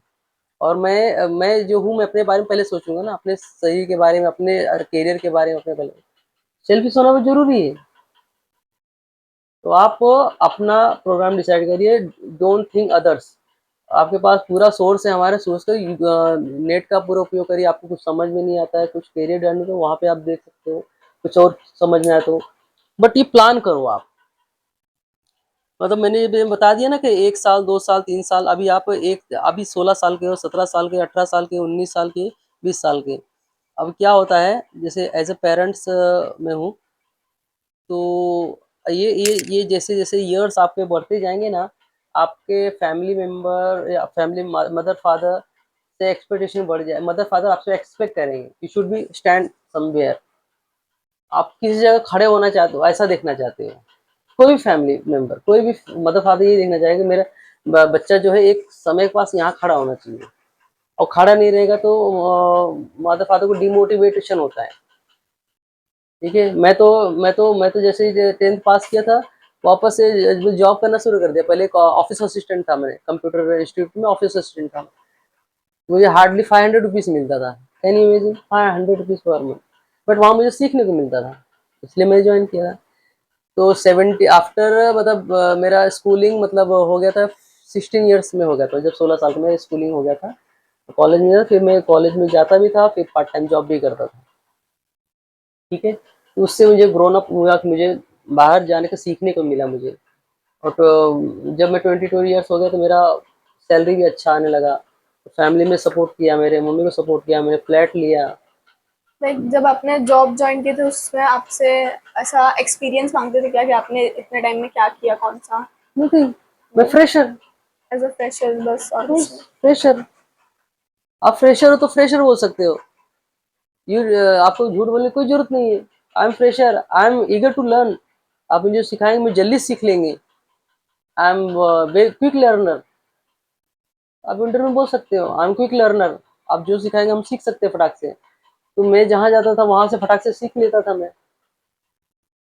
और मैं जो हूँ मैं अपने बारे में पहले सोचूंगा ना, अपने शरीर के बारे में, अपने करियर के बारे में अपने पहले सेल्फिश होना बहुत जरूरी है। तो आप अपना प्रोग्राम डिसाइड करिए, डोंट थिंक अदर्स। आपके पास पूरा सोर्स है, हमारे सोर्स का नेट का पूरा उपयोग करिए। आपको कुछ समझ में नहीं आता है, कुछ करियर ढूंढने तो वहाँ पे आप देख सकते हो, कुछ और समझ में आए तो, बट ये प्लान करो आप। मतलब मैंने ये बता दिया ना कि 1 साल, 2 साल, 3 साल, अभी 16 साल के हो, 17 साल के, 18 साल के, 19 साल के, 20 साल के। अब क्या होता है, जैसे एज़ अ पेरेंट्स मैं हूँ, तो ये जैसे-जैसे इयर्स आपके बढ़ते जाएँगे ना, आपके फैमिली मेंबर या फैमिली म मदर फादर से एक्सपेक्टेशन बढ़ जाए, मदर फादर आपसे एक्सपेक्ट करेंगे, you should be stand somewhere. आप किसी जगह खड़े होना चाहते हो, ऐसा देखना चाहते हो। कोई भी फैमिली मेंबर, कोई भी मदर फादर ये देखना चाहेगा कि मेरा बच्चा जो है एक समय के पास यहाँ खड़ा होना चाहिए और खड़ा नहीं रहेगा तो मदर फादर को डिमोटिवेशन होता है, ठीक है? मैं तो जैसे ही 10th पास किया था, वापस से जॉब करना शुरू कर दिया। पहले ऑफिस असिस्टेंट था, मैंने कंप्यूटर इंस्टीट्यूट में ऑफिस असिस्टेंट था। मुझे हार्डली 500 रुपीज़ मिलता था। Can you imagine, 500 rupees per month, but वहाँ मुझे सीखने को मिलता था, इसलिए मैंने ज्वाइन किया था। तो 70 आफ्टर मतलब मेरा स्कूलिंग मतलब हो गया था, 16 इयर्स में हो गया था, जब 16 साल का मेरा स्कूलिंग हो गया था। कॉलेज में था, फिर मैं कॉलेज में जाता भी था, फिर पार्ट टाइम जॉब भी करता था, ठीक है? तो उससे मुझे ग्रोन अप हुआ कि मुझे बाहर जाने का सीखने को मिला मुझे। और तो जब मैं 22 इयर्स हो गया तो मेरा सैलरी भी अच्छा आने लगा। फैमिली में सपोर्ट किया, मेरे मम्मी को सपोर्ट किया, मैंने फ्लैट लिया। लाइक जब आपने जॉब ज्वाइन की थी उसमें आपसे ऐसा एक्सपीरियंस मांगते थे क्या कि आपने इतने टाइम में क्या किया, कौन सा? नहीं, मैं फ्रेशर, एज अ फ्रेशर बस और कुछ नहीं? फ्रेशर। आप फ्रेशर हो तो फ्रेशर बोल सकते हो। आपको झूठ बोलने की कोई जरूरत नहीं है। I am fresher, I am eager to learn. आप मुझे सिखाएंगे, मुझे जल्दी सीख लेंगे। I am very quick learner. आप इंटरव्यू में बोल सकते हो, आई एम क्विक लर्नर। आप जो सिखाएंगे हम सीख सकते हैं फटाक से। तो मैं जहाँ जाता था वहाँ से फटाक से सीख लेता था मैं।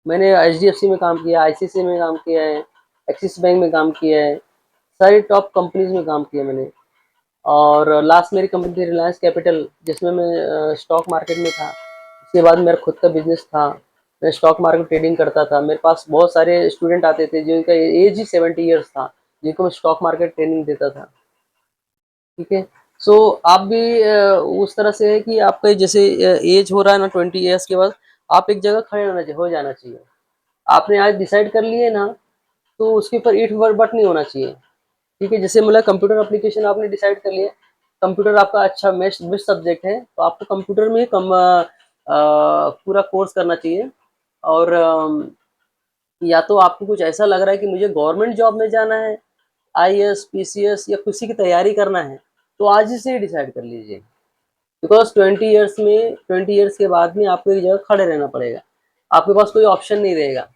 मैंने एचडीएफसी में काम किया, आईसीआईसीआई में काम किया है, एक्सिस बैंक में काम किया है, सारी टॉप कंपनीज में काम किया मैंने। और लास्ट मेरी कंपनी थी रिलायंस कैपिटल, जिसमें मैं स्टॉक मार्केट में था। उसके बाद मेरा खुद का बिजनेस था। मैं स्टॉक मार्केट ट्रेडिंग करता था। मेरे पास बहुत सारे स्टूडेंट आते थे जिनका एज ही 70 ईयर्स था, जिनको मैं स्टॉक मार्केट ट्रेनिंग देता था। ठीक है। सो आप भी उस तरह से है कि आपका जैसे एज हो रहा है ना 20 ईयर्स के बाद, आप एक जगह खड़े हो जाना चाहिए। आपने आज डिसाइड कर लिए ना, तो उसके ऊपर ईट बट नहीं होना चाहिए। ठीक है। जैसे मतलब कंप्यूटर एप्लीकेशन आपने डिसाइड कर लिया, कंप्यूटर आपका अच्छा बेस्ट सब्जेक्ट है, तो आपको कंप्यूटर में पूरा कोर्स करना चाहिए। और या तो आपको कुछ ऐसा लग रहा है कि मुझे गवर्नमेंट जॉब में जाना है, आईएएस पीसीएस या किसी की तैयारी करना है, तो आज ही से डिसाइड कर लीजिए। बिकॉज 20 ईयर्स के बाद में आपको एक जगह खड़े रहना पड़ेगा, आपके पास कोई ऑप्शन नहीं रहेगा।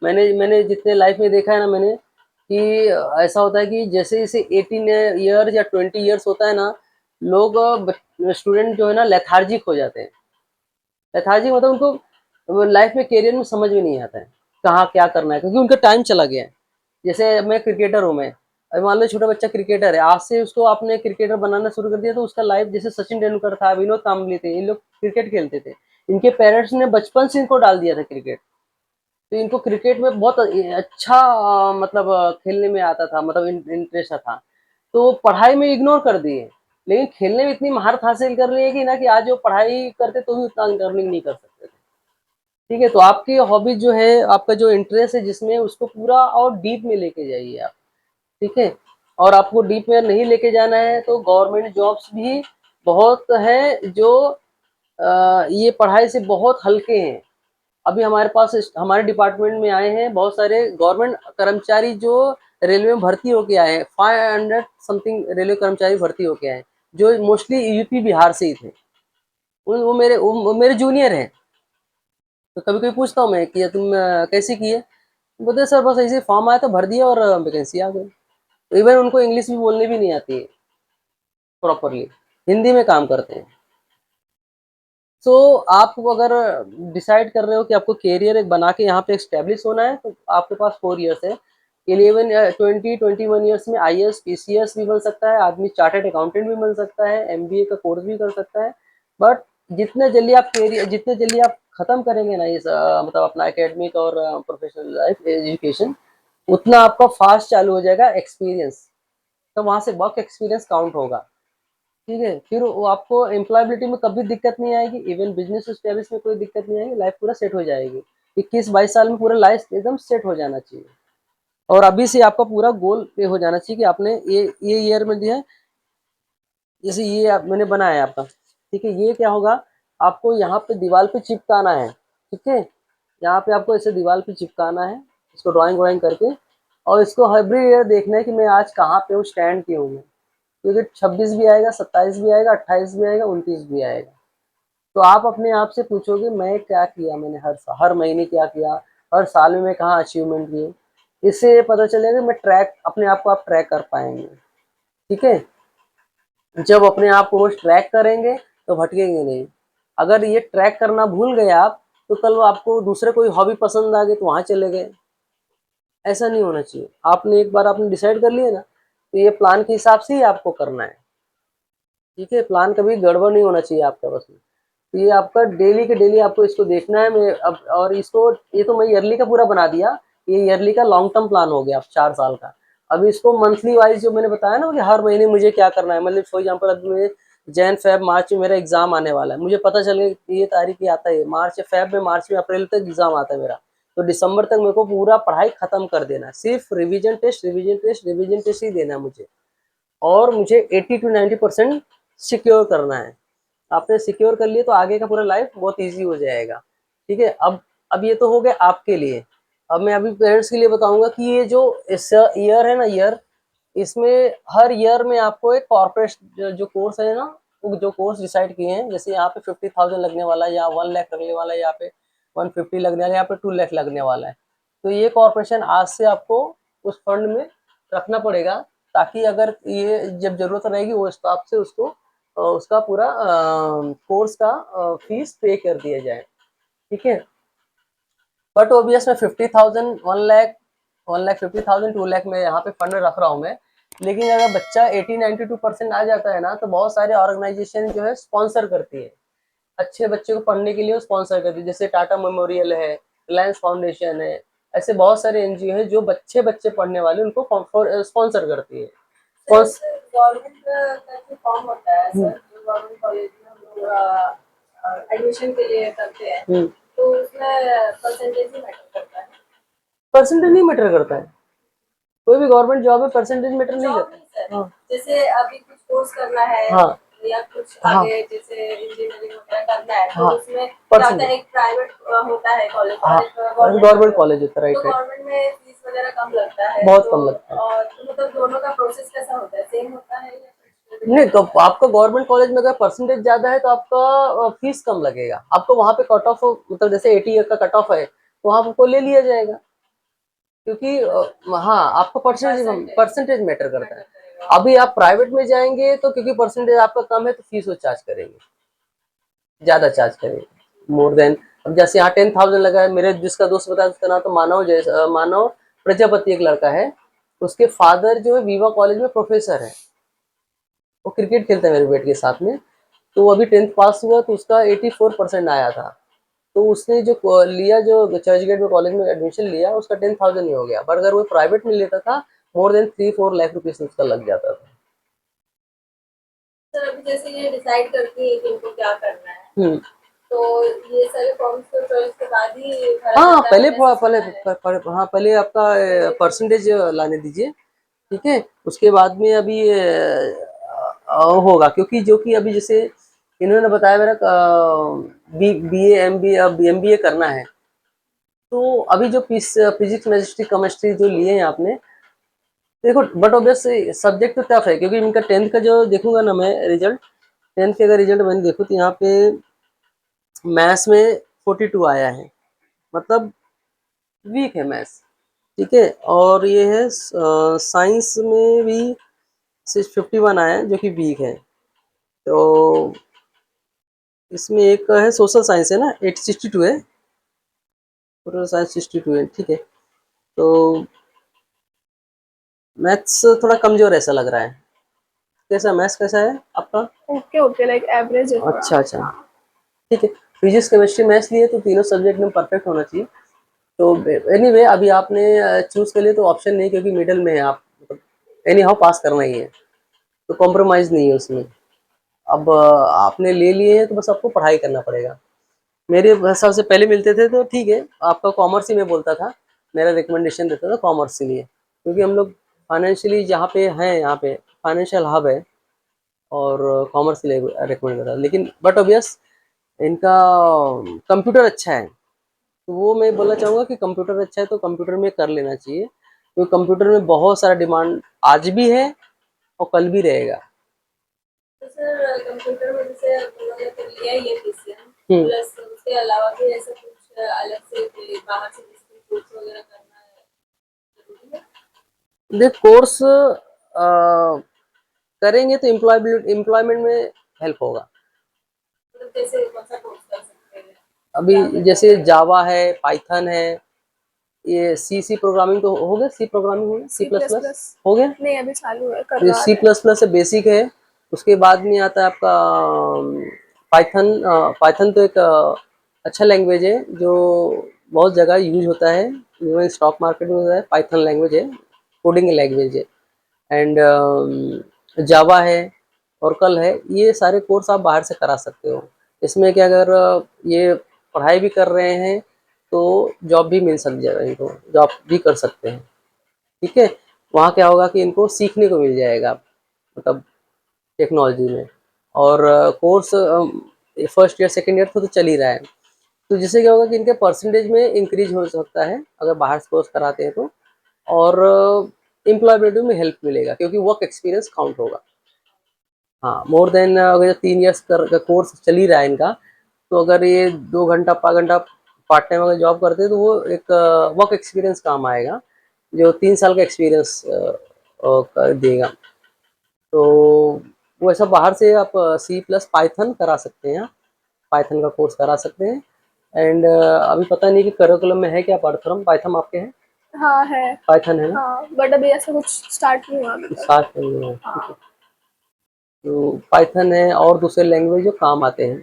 मैंने मैंने जितने लाइफ में देखा है ना मैंने, कि ऐसा होता है कि जैसे जैसे 18 ईयर्स या 20 ईयर्स होता है ना, लोग स्टूडेंट जो है ना लेथार्जिक हो जाते हैं। लेथार्जिक मतलब उनको लाइफ में कैरियर में समझ में नहीं आता है कहाँ क्या करना है, क्योंकि उनका टाइम चला गया है। जैसे मैं क्रिकेटर हूँ, मैं अभी मान लो छोटा बच्चा क्रिकेटर है, आज से उसको आपने क्रिकेटर बनाना शुरू कर दिया तो उसका लाइफ, जैसे सचिन तेंदुलकर था, विनोद कांबली थे, इन लोग क्रिकेट खेलते थे, इनके पेरेंट्स ने बचपन से इनको डाल दिया था क्रिकेट, तो इनको क्रिकेट में बहुत अच्छा मतलब खेलने में आता था, मतलब इंटरेस्ट था, तो पढ़ाई में इग्नोर कर दिए, लेकिन खेलने में इतनी महारत हासिल कर ली है कि ना कि आज वो पढ़ाई करते तो भी उतना अर्निंग नहीं कर सकते थे। ठीक है। तो आपकी हॉबी जो है, आपका जो इंटरेस्ट है जिसमें, उसको पूरा और डीप में लेके जाइए आप। ठीक है। और आपको डीप में नहीं लेके जाना है तो गवर्नमेंट जॉब्स भी बहुत है जो ये पढ़ाई से बहुत हल्के हैं। अभी हमारे पास हमारे डिपार्टमेंट में आए हैं बहुत सारे गवर्नमेंट कर्मचारी जो रेलवे में भर्ती होके आए हैं, 500 समथिंग रेलवे कर्मचारी भर्ती होके आए हैं, जो मोस्टली यूपी बिहार से ही थे। वो मेरे जूनियर हैं। तो कभी कभी पूछता हूँ मैं कि तुम कैसे किए, बोलते सर बस ऐसे फॉर्म आया तो भर दिया और वैकेंसी आ गई। इवन उनको इंग्लिश भी बोलने भी नहीं आती है प्रॉपरली, हिंदी में काम करते हैं। सो आप अगर डिसाइड कर रहे हो कि आपको कैरियर एक बना के यहाँ पे एस्टेब्लिश होना है, तो आपके पास 4 ईयर्स है। 21 ईयर्स में आईएएस पीसीएस भी बन सकता है आदमी, चार्टर्ड अकाउंटेंट भी बन सकता है, एमबीए का कोर्स भी कर सकता है। बट जितने जल्दी आप खत्म करेंगे ना ये मतलब अपना एकेडमिक और प्रोफेशनल लाइफ एजुकेशन, उतना आपका फास्ट चालू हो जाएगा एक्सपीरियंस, तो वहां से वर्क एक्सपीरियंस काउंट होगा। ठीक है। फिर वो आपको एम्प्लॉयबिलिटी में कभी दिक्कत नहीं आएगी, इवन बिजनेस स्टेब्लिश में कोई दिक्कत नहीं आएगी, लाइफ पूरा सेट हो जाएगी। 21-22 साल में पूरा लाइफ एकदम सेट हो जाना चाहिए। और अभी से आपका पूरा गोल पे हो जाना चाहिए कि आपने ये ईयर में दिया है, जैसे ये मैंने बनाया है आपका। ठीक है। ये क्या होगा, आपको यहाँ पे दीवार पे चिपकाना है। ठीक है। यहाँ पे आपको ऐसे दीवार पे चिपकाना है, इसको ड्राइंग व्राइंग करके, और इसको एवरी ईयर देखना है कि मैं आज कहाँ पे हूँ, स्टैंड पे हूँ मैं, क्योंकि 26 भी आएगा, 27 भी आएगा, 28 भी आएगा, 29 भी आएगा। तो आप अपने आप से पूछोगे मैं क्या किया, मैंने हर महीने क्या किया, हर साल में मैं कहाँ अचीवमेंट किए। इससे ये पता चलेगा, मैं ट्रैक अपने आप को आप ट्रैक कर पाएंगे। ठीक है। जब अपने आप को रोज ट्रैक करेंगे तो भटकेंगे नहीं। अगर ये ट्रैक करना भूल गए आप, तो कल वो आपको दूसरे कोई हॉबी पसंद आ गई तो वहां चले गए। ऐसा नहीं होना चाहिए। आपने एक बार आपने डिसाइड कर लिया ना, तो ये प्लान के हिसाब से ही आपको करना है। ठीक है। प्लान कभी गड़बड़ नहीं होना चाहिए आपका बस में। तो ये आपका डेली के डेली आपको इसको देखना है। मैं अब और इसको, ये तो मैं ईयरली का पूरा बना दिया, ये ईयरली का लॉन्ग टर्म प्लान हो गया अब 4 साल का। अब इसको मंथली वाइज जो मैंने बताया ना कि हर महीने मुझे क्या करना है, मतलब फॉर एग्जाम्पल अभी मुझे जैन फेब मार्च में मेरा एग्जाम आने वाला है, मुझे पता चल गया कि ये तारीख ही आता है, मार्च में अप्रैल तक एग्जाम आता है मेरा, तो दिसंबर तक मेरे को पूरा पढ़ाई खत्म कर देना है, सिर्फ रिविजन टेस्ट ही देना है मुझे, और मुझे 80 to 90% सिक्योर करना है। आपने सिक्योर कर लिए तो आगे का पूरा लाइफ बहुत इजी हो जाएगा। ठीक है। अब ये तो हो गया आपके लिए। अब मैं अभी पेरेंट्स के लिए बताऊंगा कि ये जो इस ईयर है ना, ईयर, इसमें हर ईयर में आपको एक कॉर्पोरेट जो कोर्स है ना, वो जो कोर्स डिसाइड किए हैं, जैसे यहाँ पे 50,000 लगने वाला है, या 1 लाख लगने वाला है, यहाँ पे 150 लगने वाला है, यहाँ पे 2 लाख लगने वाला है। तो ये कॉर्पोरेशन आज से आपको उस फंड में रखना पड़ेगा, ताकि अगर ये जब जरूरत रहेगी वो हिसाब से उसको उसका पूरा कोर्स का फीस पे कर दिया जाए। ठीक है। बट ओबियस में 50,000 1 लाख 2 लाख में यहाँ पे फंड रख रहा हूँ मैं। लेकिन अगर बच्चा 80-92% आ जाता है ना, तो बहुत सारे ऑर्गेनाइजेशन जो है स्पॉन्सर करती है, अच्छे बच्चे को पढ़ने के लिए स्पॉन्सर करती है, जैसे टाटा मेमोरियल है, रिलायंस फाउंडेशन है, ऐसे बहुत सारे एनजीओ हैं जो बच्चे पढ़ने वाले उनको स्पॉन्सर करती है। गवर्नमेंट का जो फॉर्म होता है हम्म, सर, जो गवर्नमेंट कॉलेज में हम लोग एडमिशन के लिए करते हैं, हम्म। तो उसमें परसेंटेज ही मैटर करता है। परसेंटेज नहीं मैटर करता है, कोई भी गवर्नमेंट जॉब में परसेंटेज मैटर नहीं जॉब करता। नहीं सर, हाँ जैसे अभी कुछ कोर्स करना है हाँ या कुछ हाँ आगे जैसे इंजीनियरिंग वगैरह करना है, तो हाँ, उसमें क्या होता है, एक प्राइवेट होता है कॉलेज हाँ और एक गवर्नमेंट गवर्नमेंट होता है। कॉलेज होता है, तो राइट राइट, गवर्नमेंट में फीस वगैरह कम लगता है, बहुत तो कम लगता है। और तो मतलब दोनों का प्रोसेस कैसा होता है, सेम होता है या कुछ नहीं different तो होता है? आपका गवर्नमेंट कॉलेज में अगर परसेंटेज ज्यादा है तो आपका फीस कम लगेगा, आपको वहां पे कट ऑफ मतलब जैसे 80 का कट ऑफ है तो वहां आपको ले लिया जाएगा, क्योंकि हाँ आपका परसेंटेज मैटर करता है। अभी आप प्राइवेट में जाएंगे तो क्योंकि परसेंटेज आपका कम है तो फीस वो चार्ज करेंगे, ज्यादा चार्ज करेंगे, मोर देन। अब जैसे यहाँ 10,000 लगा है, मेरे जिसका दोस्त बताया उसका नाम तो मानव प्रजापति एक लड़का है, उसके फादर जो है विवा कॉलेज में प्रोफेसर है, वो क्रिकेट खेलता है मेरे बेटे के साथ में। तो वो अभी 10th पास हुआ तो उसका 84% आया था, तो उसने जो लिया, जो चर्च गेट में कॉलेज में एडमिशन लिया, उसका 10,000 ही हो गया, पर अगर वो प्राइवेट में लेता था मोर देन 3-4 लाख रुपीज उसका लग जाता था। सर अभी जैसे ये डिसाइड करती है कि इनको क्या करना है, हम्म, तो ये सारे फॉर्म्स को चॉइस के बाद ही भरा हाँ जाता है, पहले कैसे पहले चलता है? हाँ पहले आपका परसेंटेज लाने दीजिए, ठीक है, उसके बाद में अभी होगा, क्योंकि जो कि अभी जैसे इन्होंने बताया मेरा बी ए एम बी ए करना है, तो अभी जो फिजिक्स केमिस्ट्री केमिस्ट्री जो लिए हैं आपने, देखो बट ऑब्वियस सब्जेक्ट तो टफ है, क्योंकि इनका 10th का जो देखूंगा ना मैं रिजल्ट, 10th के अगर रिजल्ट मैंने देखूँ तो यहाँ पे मैथ्स में 42 आया है, मतलब वीक है मैथ्स, ठीक है, और ये है साइंस में भी 51 आया है जो कि वीक है। तो इसमें एक है सोशल साइंस है ना, 862 है, सोशल साइंस 62 है, ठीक है। तो मैथ्स थोड़ा कमजोर ऐसा लग रहा है, कैसा मैथ्स कैसा है आपका? ओके ओके, लाइक एवरेज है थोड़ा। अच्छा अच्छा, ठीक है। फिजिक्स केमिस्ट्री मैथ्स लिए तो तीनों सब्जेक्ट में परफेक्ट होना चाहिए। तो एनीवे अभी आपने चूज कर लिए तो ऑप्शन नहीं, क्योंकि मिडिल में है आप, एनी हाउ पास करना ही है, तो कॉम्प्रोमाइज नहीं है उसमें। अब आपने ले लिए हैं तो बस आपको पढ़ाई करना पड़ेगा। मेरे हिसाब से पहले मिलते थे तो ठीक है, आपका कॉमर्स ही मैं बोलता था, मेरा रिकमेंडेशन देता था कॉमर्स के लिए, क्योंकि हम लोग फाइनेंशियली जहाँ पे हैं, यहाँ पे फाइनेंशियल हब है, और कॉमर्स के लिए रिकमेंड करता था। लेकिन बट ऑब्वियस इनका कंप्यूटर अच्छा है, तो वो मैं बोलना चाहूँगा कि कंप्यूटर अच्छा है तो कंप्यूटर में कर लेना चाहिए, क्योंकि कंप्यूटर में बहुत सारा डिमांड आज भी है और कल भी रहेगा। तो सर कंप्यूटर में जैसे उन्होंने तो लिया ही है पीसीएम, हम्म, प्लस उसके अलावा भी ऐसा कुछ अलग से कोई बाहर से जिसको कोर्स वगैरह करना है, जरूरी है? देख कोर्स करेंगे तो एम्प्लॉयमेंट में हेल्प होगा। मतलब जैसे कौन सा कोर्स कर सकते हैं, क्या अभी करना जैसे पड़ेगा? जावा है, पाइथन है, ये सी प्रोग्रामिंग तो हो गया, सी प्रोग्रामिंग हो गया, C C plus plus plus plus हो गया, नहीं, अभी चालू है, ये करवा सी रहे हैं। प्लस प्लस से बेसिक है। उसके बाद में आता है आपका पाइथन। पाइथन तो एक अच्छा लैंग्वेज है जो बहुत जगह यूज होता है, इवन स्टॉक मार्केट में होता है, पाइथन लैंग्वेज है, कोडिंग लैंग्वेज है। एंड जावा है, ओरेकल है, ये सारे कोर्स आप बाहर से करा सकते हो। इसमें क्या, अगर ये पढ़ाई भी कर रहे हैं तो जॉब भी मिल सकती है, इनको जॉब भी कर सकते हैं, ठीक है। वहाँ क्या होगा कि इनको सीखने को मिल जाएगा, मतलब टेक्नोलॉजी में, और course first year second year तो चल ही रहा है, तो जिससे क्या होगा कि इनके परसेंटेज में इंक्रीज हो सकता है अगर बाहर से कोर्स कराते हैं तो, और एम्प्लॉयबिलिटी में हेल्प मिलेगा, क्योंकि वर्क एक्सपीरियंस काउंट होगा। हाँ मोर देन अगर 3 ईयर्स का कोर्स चल ही रहा है इनका, तो अगर ये 2 घंटा 5 घंटा पार्ट टाइम अगर जॉब करते हैं तो वो एक वर्क एक्सपीरियंस काम आएगा, जो 3 साल का एक्सपीरियंस कर देगा। तो वो ऐसा बाहर से आप सी प्लस पाइथन करा सकते हैं, पाइथन का कोर्स करा सकते हैं। एंड अभी पता नहीं कि करिकुलम में है क्या पाठ्यक्रम, पाइथन आपके हैं? हाँ है। पाइथन है ना, हाँ बट अभी ऐसा कुछ स्टार्ट नहीं हुआ अभी तक। साथ में है, ठीक है। हाँ तो पाइथन है और दूसरे लैंग्वेज जो काम आते हैं,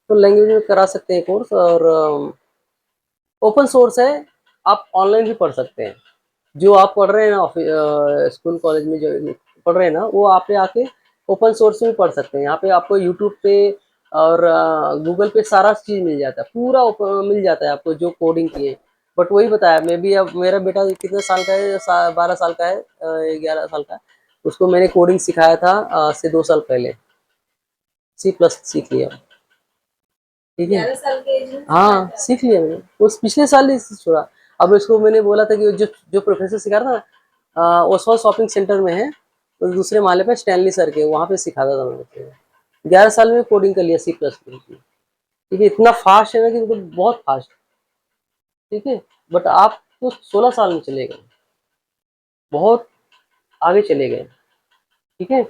तो लैंग्वेज में करा सकते हैं कोर्स, और ओपन सोर्स है, आप ऑनलाइन भी पढ़ सकते हैं। जो आप पढ़ रहे हैं ना स्कूल कॉलेज में जो पढ़ रहे हैं ना, वो आप पे आके ओपन सोर्स में पढ़ सकते हैं। यहाँ पे आपको यूट्यूब पे और गूगल पे सारा चीज़ मिल जाता है, पूरा मिल जाता है आपको जो कोडिंग की है। बट वही बताया, मैं भी अब मेरा बेटा कितने साल का है, 12 साल का है, 11 साल का है। उसको मैंने कोडिंग सिखाया था से 2 साल पहले, C+ सीख लिया। ठीक है, 11 साल के एज में हाँ सीख लिया मैंने, उस पिछले साल ही छोड़ा। अब इसको मैंने बोला था कि जो जो प्रोफेसर सिखा रहा था ना, ओसवाल शॉपिंग सेंटर में है, तो दूसरे माले पे स्टैनली सर के, वहाँ पे सिखाता था मैंने। 11 साल में कोडिंग कर लिया C++। ठीक है, इतना फास्ट है ना कि मतलब बहुत फास्ट। ठीक है, बट आप तो 16 साल में चले गए, बहुत आगे चले गए। ठीक है,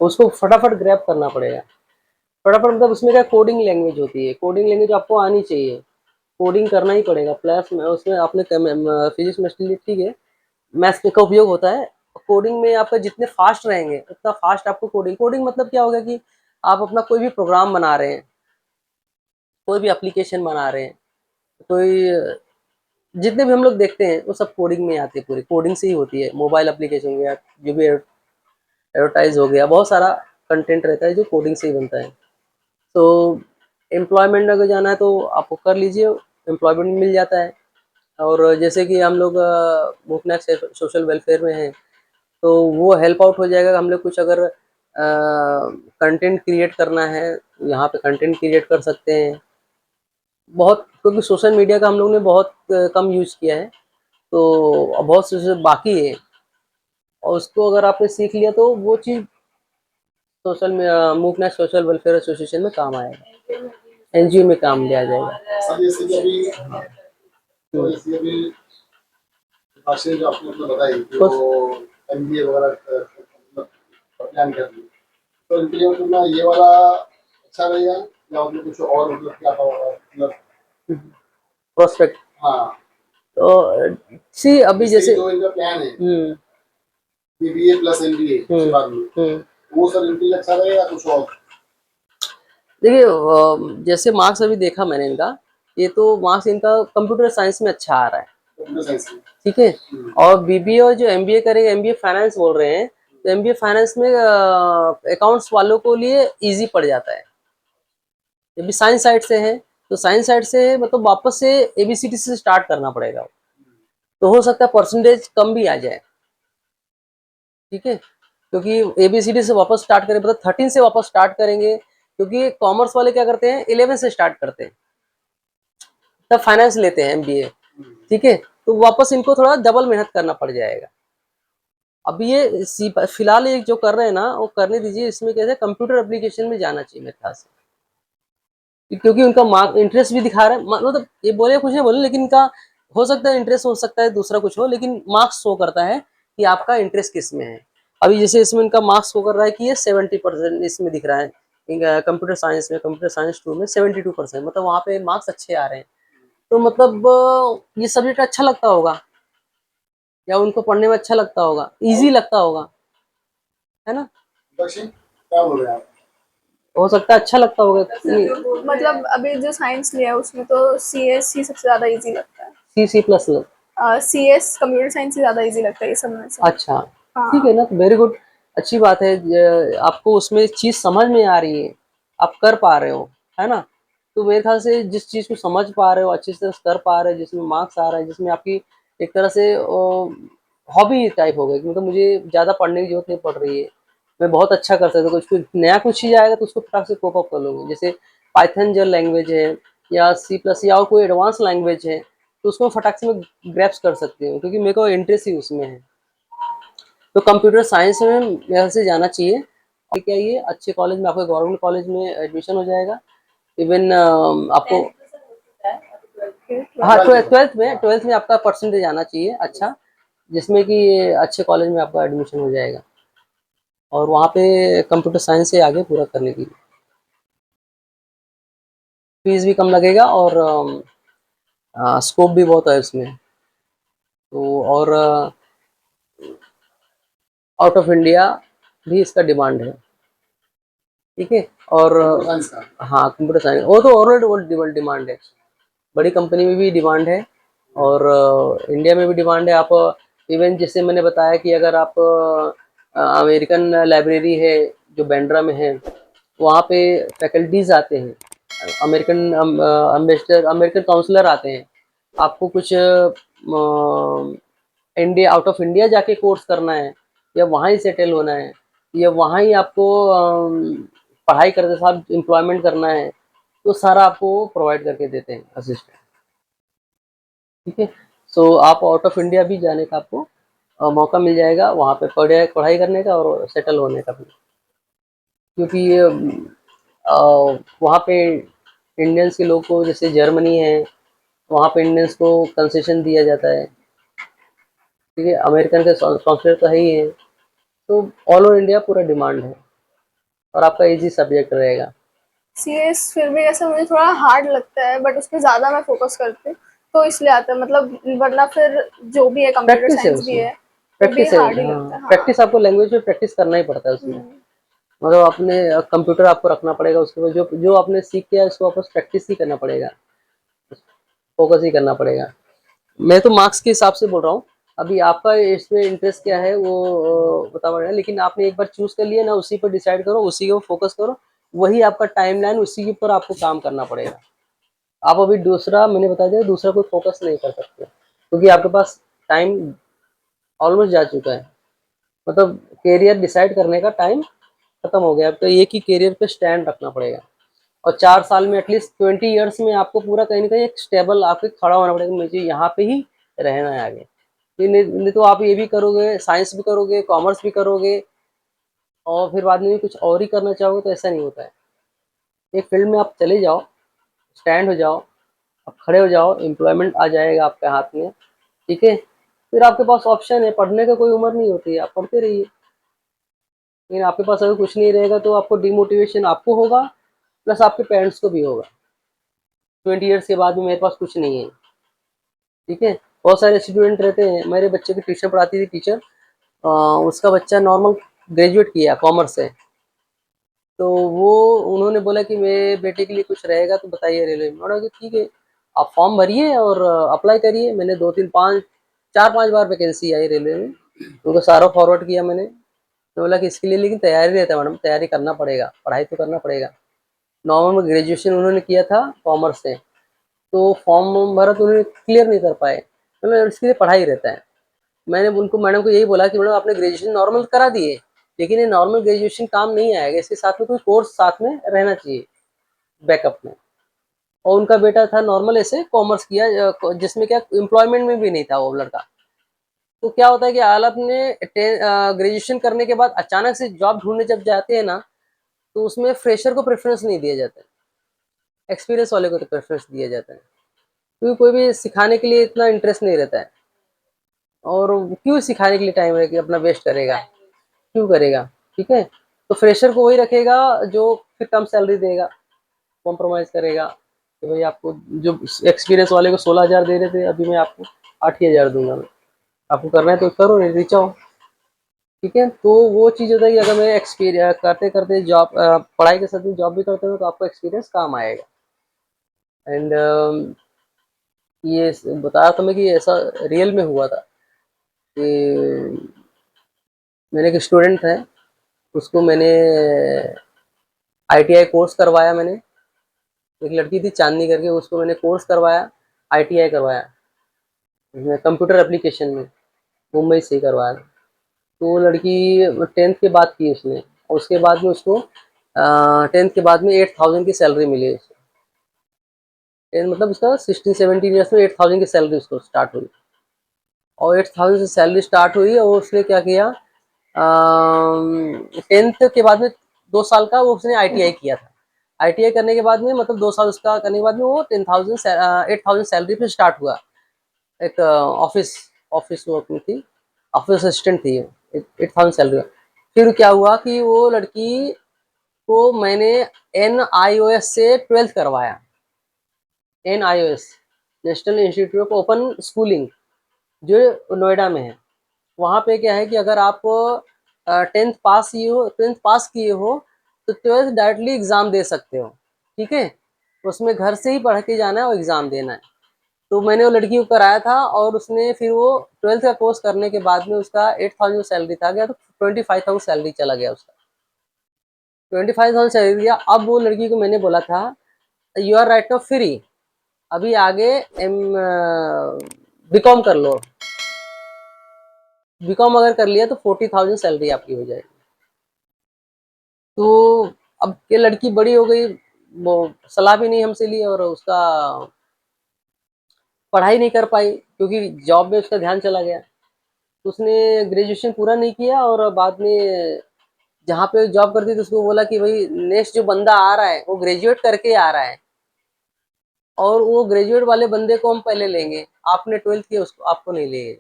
उसको फटाफट ग्रैब करना पड़ेगा। फटाफट मतलब उसमें क्या कोडिंग लैंग्वेज होती है, कोडिंग लैंग्वेज आपको आनी चाहिए, कोडिंग करना ही पड़ेगा। प्लस में उसमें आपने फिजिक्स में ठीक है, मैथ्स का उपयोग होता है। कोडिंग में आपका जितने फास्ट रहेंगे उतना फास्ट आपको कोडिंग मतलब क्या होगा कि आप अपना कोई भी प्रोग्राम बना रहे हैं, कोई भी एप्लीकेशन बना रहे हैं, कोई जितने भी हम लोग देखते हैं वो सब कोडिंग में आते हैं, पूरी कोडिंग से ही होती है। मोबाइल एप्लीकेशन हो गया, जो भी एडवर्टाइज हो गया, बहुत सारा कंटेंट रहता है जो कोडिंग से ही बनता है। तो एम्प्लॉयमेंट अगर जाना है तो आपको कर लीजिए, एम्प्लॉयमेंट मिल जाता है। और जैसे कि हम लोग मुफ्त सोशल वेलफेयर में हैं, तो वो हेल्प आउट हो जाएगा। हम लोग कुछ अगर कंटेंट क्रिएट करना है, यहाँ पे कंटेंट क्रिएट कर सकते हैं बहुत, क्योंकि सोशल मीडिया का हम लोग ने बहुत कम यूज़ किया है, तो बहुत से बाकी है। और उसको अगर आपने सीख लिया तो वो चीज़ सोशल में मुफ्त सोशल वेलफेयर एसोसिएशन में काम आएगा, NGO में काम लिया जाएगा। सर जैसे कि अभी तो जैसे अभी भाषा जो आपने मतलब बताई कि वो MBA वगैरह प्लान कर रही है, तो इनके लिए मतलब ना ये वाला अच्छा रहेगा या मतलब कुछ और मतलब क्या होगा मतलब प्रोस्पेक्ट, हाँ तो सी अभी इससे जैसे जो इनका प्लान है BBA प्लस MBA उसके बाद में वो सर इनके लिए अच्छा रहेगा या कुछ और? देखिए जैसे मार्क्स अभी देखा मैंने इनका, ये तो मार्क्स इनका कंप्यूटर साइंस में अच्छा आ रहा है। कंप्यूटर साइंस में ठीक है, और BBA और जो MBA करेंगे, MBA फाइनेंस बोल रहे हैं, तो MBA फाइनेंस में अकाउंट्स वालों को लिए इजी पड़ जाता है। जब भी साइंस साइड से है तो साइंस साइड से मतलब वापस से ABCD से स्टार्ट करना पड़ेगा, तो हो सकता है परसेंटेज कम भी आ जाए। ठीक है, क्योंकि ABCD से वापस स्टार्ट करें, मतलब 13 से वापस स्टार्ट करेंगे, क्योंकि कॉमर्स वाले क्या करते हैं 11 से स्टार्ट करते हैं, तब फाइनेंस लेते हैं MBA। ठीक है, तो वापस इनको थोड़ा डबल मेहनत करना पड़ जाएगा। अब ये फिलहाल ये जो कर रहे हैं ना, वो करने दीजिए। इसमें कैसे कंप्यूटर एप्लीकेशन में जाना चाहिए मेरे ख्याल से, क्योंकि उनका मार्क इंटरेस्ट भी दिखा रहा है। मतलब ये बोले कुछ नहीं बोले, लेकिन इनका हो सकता है इंटरेस्ट, हो सकता है दूसरा कुछ हो, लेकिन मार्क्स शो करता है कि आपका इंटरेस्ट किस में है। अभी जैसे इसमें इनका मार्क्स शो कर रहा है कि ये 70% इसमें दिख रहा है, कंप्यूटर साइंस में, कंप्यूटर साइंस 2 में 72%, मतलब वहाँ पे मार्क्स अच्छे आ रहे हैं। तो मतलब ये सब्जेक्ट अच्छा लगता होगा, या उनको पढ़ने में अच्छा लगता होगा, इजी लगता होगा, है ना। दक्षिण क्या बोल रहे हैं आप? हो सकता है अच्छा लगता होगा। मतलब अभी जो साइंस लिया है उसमें तो CS ही सबसे ज्यादा इजी लगता है। C++। CS कंप्यूटर साइंस ही ज्यादा इजी लगता है ये सब में से। अच्छा, ठीक हाँ है ना, तो वेरी गुड, अच्छी बात है। आपको उसमें चीज समझ में आ रही है, आप कर पा रहे हो, है ना। तो मेरे ख्याल से जिस चीज को समझ पा रहे हो, अच्छी तरह से कर पा रहे हो, जिसमें मार्क्स आ रहा है, जिसमें आपकी एक तरह से हॉबी टाइप हो गई कि मतलब मुझे ज्यादा पढ़ने की जरूरत नहीं पड़ रही है, मैं बहुत अच्छा कर सकता हूँ। कुछ नया कुछ चीज आएगा तो उसको फटाक से कोप अप कर लोगे। जैसे पाइथन जो लैंग्वेज है, या C+ या और कोई एडवांस लैंग्वेज है, तो उसको फटाक से मैं ग्रैप्स कर सकती हूँ, क्योंकि मेरे को इंटरेस्ट ही उसमें है। तो कंप्यूटर साइंस में मेरे से जाना चाहिए। और क्या, ये अच्छे कॉलेज में, आपको गवर्नमेंट कॉलेज में एडमिशन हो जाएगा। इवन आपको, हाँ, ट्वेल्थ में आपका परसेंटेज आना चाहिए अच्छा, जिसमें कि अच्छे कॉलेज में आपका एडमिशन हो जाएगा, और वहाँ पे कंप्यूटर साइंस से आगे पूरा करने की फीस भी कम लगेगा, और स्कोप भी बहुत है उसमें। तो और आउट ऑफ इंडिया भी इसका डिमांड है। ठीक है, और कंप्यूटर साइंस का हाँ कंप्यूटर साइंस वो तो ऑलरेडी वर्ल्ड डिमांड है। बड़ी कंपनी में भी डिमांड है और इंडिया में भी डिमांड है। आप इवन जैसे मैंने बताया कि अगर आप अमेरिकन लाइब्रेरी है जो बांद्रा में है, वहाँ पे फैकल्टीज आते हैं, अमेरिकन एम्बेसडर, अमेरिकन काउंसलर आते हैं। आपको कुछ इंडिया, आउट ऑफ इंडिया जाके कोर्स करना है या वहाँ ही सेटल होना है या वहाँ ही आपको पढ़ाई करते साथ एम्प्लॉयमेंट करना है, तो सारा आपको प्रोवाइड करके देते हैं असिस्टेंट। ठीक है, सो आप आउट ऑफ इंडिया भी जाने का आपको मौका मिल जाएगा, वहाँ पे पढ़ाई करने का और सेटल होने का भी, क्योंकि वहाँ पे इंडियंस के लोग को, जैसे जर्मनी है, वहाँ पे इंडियंस को कंसेशन दिया जाता है। ठीक है, अमेरिकन का कॉन्सुलेट तो है ही है, तो ऑल ओवर इंडिया पूरा डिमांड है और आपका इजी सब्जेक्ट रहेगा। सीएस फिर भी ऐसा मुझे थोड़ा हार्ड लगता है, बट उस पर ज़्यादा मैं फोकस करती हूँ, तो इसलिए आता है। मतलब वरना फिर जो भी है कंप्यूटर प्रैक्टिस है साइंस भी उसमें, है, वो भी प्रैक्टिस है, हार्ड ही लगता हाँ है। हाँ। प्रैक्टिस, आपको लैंग्वेज में प्रैक्टिस करना ही पड़ता है उसमें। मतलब अपने कंप्यूटर आपको रखना पड़ेगा, उसके बाद जो जो आपने सीख किया है उसको आपको प्रैक्टिस ही करना पड़ेगा, फोकस ही करना पड़ेगा। मैं तो मार्क्स के हिसाब से बोल रहा हूँ, अभी आपका इसमें इंटरेस्ट क्या है वो बता पड़ेगा, लेकिन आपने एक बार चूज कर लिया ना, उसी पर डिसाइड करो, उसी के ऊपर फोकस करो, वही आपका टाइमलाइन, उसी के ऊपर आपको काम करना पड़ेगा। आप अभी दूसरा, मैंने बता दिया, दूसरा कोई फोकस नहीं कर सकते क्योंकि आपके पास टाइम ऑलमोस्ट जा चुका है। मतलब कैरियर डिसाइड करने का टाइम खत्म हो गया, अब तो एक ही कैरियर पे स्टैंड रखना पड़ेगा। और 4 साल में, एटलीस्ट 20 ईयर्स में आपको पूरा कहीं ना कहीं एक स्टेबल आपके खड़ा होना पड़ेगा, मुझे यहाँ पे ही रहना है आगे। नहीं तो आप ये भी करोगे, साइंस भी करोगे, कॉमर्स भी करोगे और फिर बाद में भी कुछ और ही करना चाहोगे, तो ऐसा नहीं होता है। एक फील्ड में आप चले जाओ, स्टैंड हो जाओ, आप खड़े हो जाओ, एम्प्लॉयमेंट आ जाएगा आपके हाथ में। ठीक है, फिर आपके पास ऑप्शन है, पढ़ने का कोई उम्र नहीं होती है, आप पढ़ते रहिए। लेकिन आपके पास अगर कुछ नहीं रहेगा तो आपको डिमोटिवेशन आपको होगा, प्लस आपके पेरेंट्स को भी होगा। 20 ईयर्स के बाद में मेरे पास कुछ नहीं है। ठीक है, बहुत सारे स्टूडेंट रहते हैं, मेरे बच्चे की ट्यूशन पढ़ाती थी टीचर, उसका बच्चा नॉर्मल ग्रेजुएट किया कॉमर्स से, तो वो उन्होंने बोला कि मेरे बेटे के लिए कुछ रहेगा तो बताइए रेलवे में। मैंने कहा ठीक है, आप फॉर्म भरिए और अप्लाई करिए। मैंने 4-5 बार वैकेंसी आई रेलवे में, उनको सारा फॉरवर्ड किया मैंने। तो बोला कि इसके लिए लेकिन तैयारी रहता है मैडम, तैयारी करना पड़ेगा, पढ़ाई तो करना पड़ेगा। नॉर्मल में ग्रेजुएशन उन्होंने किया था कॉमर्स से, तो फॉर्म भरा तो उन्होंने क्लियर नहीं कर पाए, मतलब इसके लिए पढ़ाई रहता है। मैंने उनको, मैडम को यही बोला कि मैडम आपने ग्रेजुएशन नॉर्मल करा दिए, लेकिन ये नॉर्मल ग्रेजुएशन काम नहीं आएगा, इसके साथ में कोई कोर्स साथ में रहना चाहिए बैकअप में। और उनका बेटा था नॉर्मल ऐसे कॉमर्स किया, जिसमें क्या एम्प्लॉयमेंट में भी नहीं था वो लड़का। तो क्या होता है कि आलत ने ग्रेजुएशन करने के बाद अचानक से जॉब ढूंढने जब जाते हैं ना, तो उसमें फ्रेशर को प्रेफरेंस नहीं दिया जाता है, एक्सपीरियंस वाले को तो प्रेफरेंस दिया जाता है, क्योंकि कोई भी सिखाने के लिए इतना इंटरेस्ट नहीं रहता है। और क्यों सिखाने के लिए टाइम है कि अपना वेस्ट करेगा, क्यों करेगा। ठीक है, तो फ्रेशर को वही रखेगा जो फिर कम सैलरी देगा, कॉम्प्रोमाइज़ करेगा कि भाई आपको जो एक्सपीरियंस वाले को 16,000 दे रहे थे, अभी मैं आपको 8,000 दूंगा, मैं आपको करना है तो करो, नहीं रीच आओ। ठीक है, तो वो चीज़ होता है कि अगर मैं एक्सपीरियंस करते करते जॉब, पढ़ाई के साथ में जॉब भी करते हो तो आपको एक्सपीरियंस काम आएगा। एंड ये बताया था मैं कि ऐसा रियल में हुआ था कि मेरे एक स्टूडेंट है, उसको मैंने आईटीआई कोर्स करवाया। मैंने एक लड़की थी चांदनी करके, उसको मैंने कोर्स करवाया, आईटीआई करवाया कंप्यूटर एप्लीकेशन में, मुंबई से ही करवाया। तो वो लड़की 10th के बाद की उसने, और उसके बाद में उसको 10th के बाद में 8,000 की सैलरी मिली उसको। 10 मतलब उसका 16-17 ईयर्स में 8,000 की सैलरी उसको स्टार्ट हुई, और 8,000 से सैलरी स्टार्ट हुई। और उसने क्या किया, 10th के बाद में 2 साल का वो उसने आईटीआई किया था। आईटीआई करने के बाद में, मतलब 2 साल उसका करने के बाद में, वो 8,000 सैलरी पे स्टार्ट हुआ। एक ऑफिस ऑफिस वर्क में थी, ऑफिस असिस्टेंट थी, 8,000 सैलरी। फिर क्या हुआ कि वो लड़की को मैंने NIOS से 12th करवाया। NIOS, national institute of open schooling, जो नोएडा में है। वहाँ पे क्या है कि अगर आप 10th पास किए हो तो 12th डायरेक्टली एग्ज़ाम दे सकते हो। ठीक है, उसमें घर से ही पढ़ के जाना है और एग्ज़ाम देना है। तो मैंने वो लड़की को कराया था और उसने फिर वो 12th का कोर्स करने के बाद में उसका 8,000 सैलरी था गया तो 25,000 सैलरी चला गया उसका। 25,000 सैलरी दिया। अब वो लड़की को मैंने बोला था you are right now free, अभी आगे बीकॉम कर लो। बीकॉम अगर कर लिया तो 40,000 सैलरी आपकी हो जाएगी। तो अब ये लड़की बड़ी हो गई, वो सलाह भी नहीं हमसे ली और उसका पढ़ाई नहीं कर पाई क्योंकि जॉब में उसका ध्यान चला गया। तो उसने ग्रेजुएशन पूरा नहीं किया और बाद में जहाँ पे जॉब करती थी उसको बोला कि भाई नेक्स्ट जो बंदा आ रहा है वो ग्रेजुएट करके आ रहा है और वो ग्रेजुएट वाले बंदे को हम पहले लेंगे, आपने 12th किया उसको आपको नहीं लेंगे।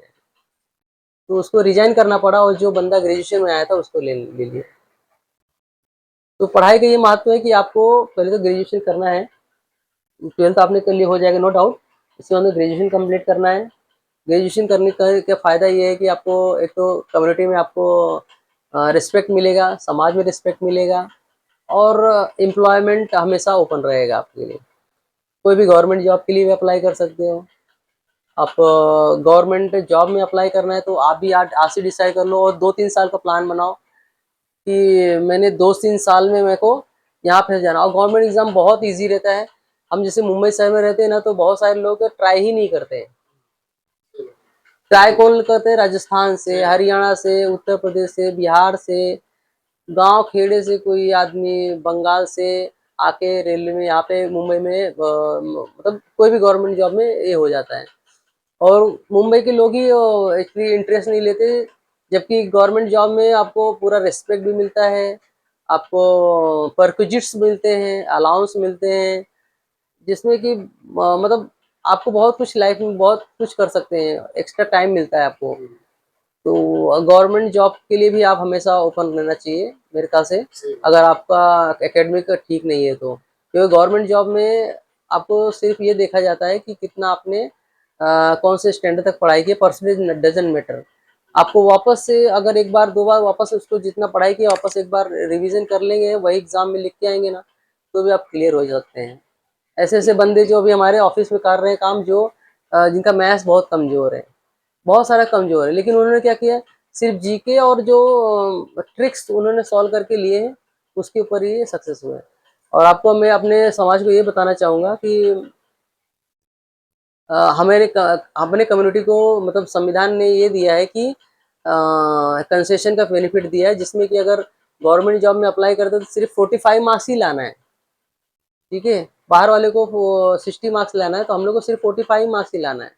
तो उसको रिजाइन करना पड़ा और जो बंदा ग्रेजुएशन में आया था उसको ले लिया। तो पढ़ाई का ये महत्व है कि आपको पहले तो ग्रेजुएशन करना है, 12th आपने कर लिया हो जाएगा नो डाउट, इसके बाद में ग्रेजुएशन कंप्लीट करना है। ग्रेजुएशन करने का फ़ायदा ये है कि आपको एक तो कम्युनिटी में आपको रिस्पेक्ट मिलेगा, समाज में रिस्पेक्ट मिलेगा और एम्प्लॉयमेंट हमेशा ओपन रहेगा आपके लिए। कोई भी गवर्नमेंट जॉब के लिए भी अप्लाई कर सकते हो आप। गवर्नमेंट जॉब में अप्लाई करना है तो आप भी आज से डिसाइड कर लो और 2-3 साल का प्लान बनाओ कि मैंने 2-3 साल में मेरे को यहाँ पे जाना। और गवर्नमेंट एग्ज़ाम बहुत इजी रहता है। हम जैसे मुंबई शहर में रहते हैं ना तो बहुत सारे लोग ट्राई ही नहीं करते हैं। ट्राई कौन करते हैं? राजस्थान से, हरियाणा से, उत्तर प्रदेश से, बिहार से, गांव खेड़े से कोई आदमी, बंगाल से आके रेलवे में यहाँ पे मुंबई में मतलब कोई भी गवर्नमेंट जॉब में ये हो जाता है। और मुंबई के लोग ही एक्चुअली इंटरेस्ट नहीं लेते, जबकि गवर्नमेंट जॉब में आपको पूरा रिस्पेक्ट भी मिलता है, आपको परक्विजिट्स मिलते हैं, अलाउंस मिलते हैं, जिसमें कि मतलब आपको बहुत कुछ लाइफ में बहुत कुछ कर सकते हैं, एक्स्ट्रा टाइम मिलता है आपको। तो गवर्नमेंट जॉब के लिए भी आप हमेशा ओपन रहना चाहिए मेरे ख्याल से, अगर आपका एकेडमिक ठीक नहीं है तो। क्योंकि गवर्नमेंट जॉब में आपको सिर्फ ये देखा जाता है कि कितना आपने कौन से स्टैंडर्ड तक पढ़ाई की, परसेंटेज डजंट मैटर। आपको वापस से अगर एक बार दो बार वापस उसको जितना पढ़ाई किया वापस एक बार रिवीजन कर लेंगे, वही एग्जाम में लिख के आएंगे ना, तो भी आप क्लियर हो जाते हैं। ऐसे ऐसे बंदे जो अभी हमारे ऑफिस में कर रहे हैं काम, जो जिनका मैथ्स बहुत कमजोर है, बहुत सारा कमजोर है, लेकिन उन्होंने क्या किया, सिर्फ जीके और जो ट्रिक्स उन्होंने सॉल्व करके लिए हैं उसके ऊपर ही सक्सेस हुए हैं। और आपको मैं अपने समाज को ये बताना चाहूँगा कि अपने कम्युनिटी को मतलब संविधान ने ये दिया है कि कंसेशन का बेनिफिट दिया है, जिसमें कि अगर गवर्नमेंट जॉब में अप्लाई करते तो सिर्फ 45 मार्क्स ही लाना है, ठीक है। बाहर वाले को 60 मार्क्स लाना है, तो हम लोग को सिर्फ 45 मार्क्स ही लाना है।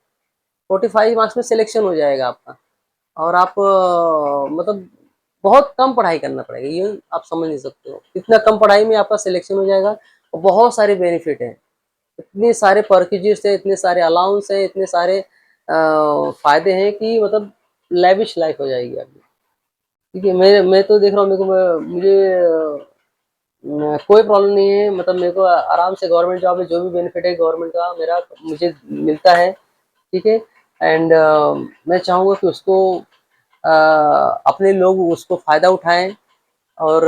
45 मार्क्स में सिलेक्शन हो जाएगा आपका। और आप मतलब बहुत कम पढ़ाई करना पड़ेगा, ये आप समझ नहीं सकते हो, इतना कम पढ़ाई में आपका सिलेक्शन हो जाएगा। और बहुत सारे बेनिफिट हैं, इतने सारे परकेजेस है, इतने सारे अलाउंस है, इतने सारे फायदे हैं कि मतलब लेविश लाइफ हो जाएगी आपकी। ठीक है, मैं तो देख रहा हूँ, मेरे को मुझे कोई प्रॉब्लम नहीं है, मतलब मेरे को आराम से गवर्नमेंट जॉब में जो भी बेनिफिट है गवर्नमेंट का मेरा मुझे मिलता है, ठीक है। एंड मैं चाहूँगा कि उसको अपने लोग उसको फ़ायदा उठाएं। और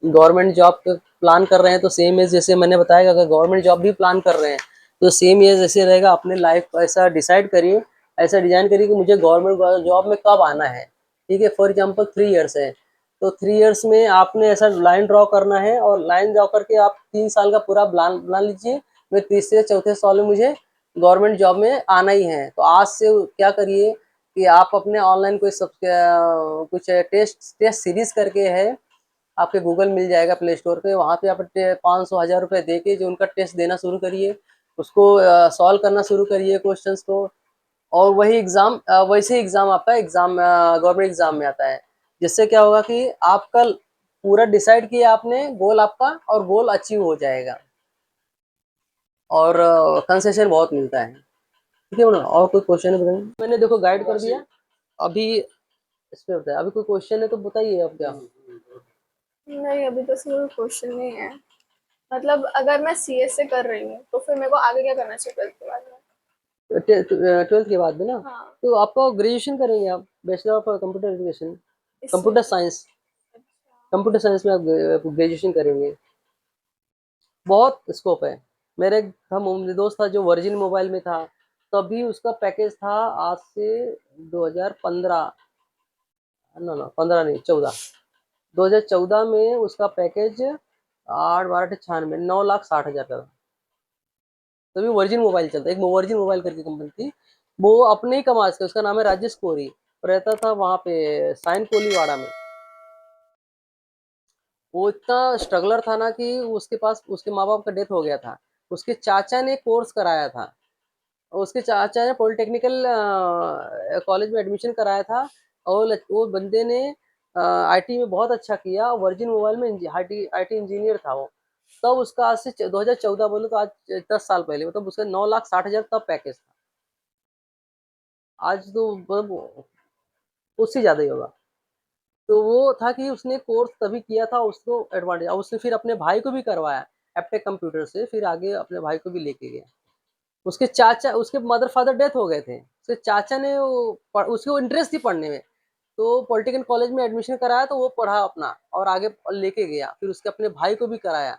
गवर्नमेंट जॉब का प्लान कर रहे हैं तो सेम एज जैसे मैंने बताया कि अगर गवर्नमेंट जॉब भी प्लान कर रहे हैं तो सेम एज ऐसे रहेगा, अपने लाइफ ऐसा डिसाइड करिए, ऐसा डिजाइन करिए कि मुझे गवर्नमेंट जॉब में कब आना है, ठीक है। फॉर एग्जांपल 3 इयर्स है तो 3 इयर्स में आपने ऐसा लाइन ड्रॉ करना है और लाइन ड्रॉ करके आप 3 साल का पूरा प्लान बना लीजिए, मैं तीसरे चौथे साल में मुझे गवर्नमेंट जॉब में आना ही है। तो आज से क्या करिए कि आप अपने ऑनलाइन कोई सब कुछ टेस्ट सीरीज करके है, आपके गूगल मिल जाएगा प्ले स्टोर पे, वहाँ पे आप 500-1000 रुपये दे के जो उनका टेस्ट देना शुरू करिए, उसको सॉल्व करना शुरू करिए क्वेश्चंस को। और वही एग्ज़ाम वैसे एग्ज़ाम आपका एग्ज़ाम गवर्नमेंट एग्ज़ाम में आता है, जिससे क्या होगा कि आपका पूरा डिसाइड किया आपने गोल आपका, और गोल अचीव हो जाएगा और कंसेशन बहुत मिलता है, ठीक है मैडम। और कोई क्वेश्चन है बताइए, मैंने देखो गाइड कर दिया अभी इस पे बताया, अभी कोई क्वेश्चन है तो बताइए आप क्या। नहीं, अभी तो सिर्फ क्वेश्चन नहीं है। मतलब अगर मैं सीएस से कर रही हूँ तो फिर मेरे को आगे क्या करना चाहिए 12th के बाद में? 12th के बाद में ना, हाँ, तो आपका ग्रेजुएशन करेंगे आप, बैचलर ऑफ कंप्यूटर एजुकेशन, इससे कंप्यूटर साइंस, अच्छा। कंप्यूटर साइंस में आप ग्रेजुएशन करेंगे। बहुत स्कोप है। मेरे एक था दोस्त था जो वर्जिन मोबाइल में था, तभी उसका पैकेज था आज से 2015, ना 15 नहीं 14, 2014 में उसका पैकेज 8 12 96 9,60,000 का था। तभी वर्जिन मोबाइल चलता, एक वर्जिन मोबाइल करके कंपनी थी, वो अपने ही कमाल से, उसका नाम है राजेश कोरी, रहता था वहाँ पे साइन कोलीवाड़ा में। वो इतना स्ट्रगलर था ना कि उसके पास उसके माँ बाप का डेथ हो गया था, उसके चाचा ने कोर्स कराया था, उसके चाचा ने पॉलिटेक्निकल कॉलेज में एडमिशन कराया था, और वो बंदे ने आईटी में बहुत अच्छा किया, वर्जिन मोबाइल में आईटी इंजीनियर था वो। तब उसका आज से 2014 बोलो तो आज 10 साल पहले, मतलब उसका 9,60,000 तब पैकेज था। आज तो मतलब उससे ज्यादा ही होगा। तो वो था कि उसने कोर्स तभी किया था, उसको एडवांटेज, और उसने फिर अपने भाई को भी करवाया एप्टेक कंप्यूटर से, फिर आगे अपने भाई को भी लेके गया। उसके चाचा, उसके मदर फादर डेथ हो गए थे, उसके चाचा ने उसको इंटरेस्ट थी पढ़ने में, तो पॉलिटेक्निकल कॉलेज में एडमिशन कराया, तो वो पढ़ा अपना और आगे लेके गया, फिर उसके अपने भाई को भी कराया।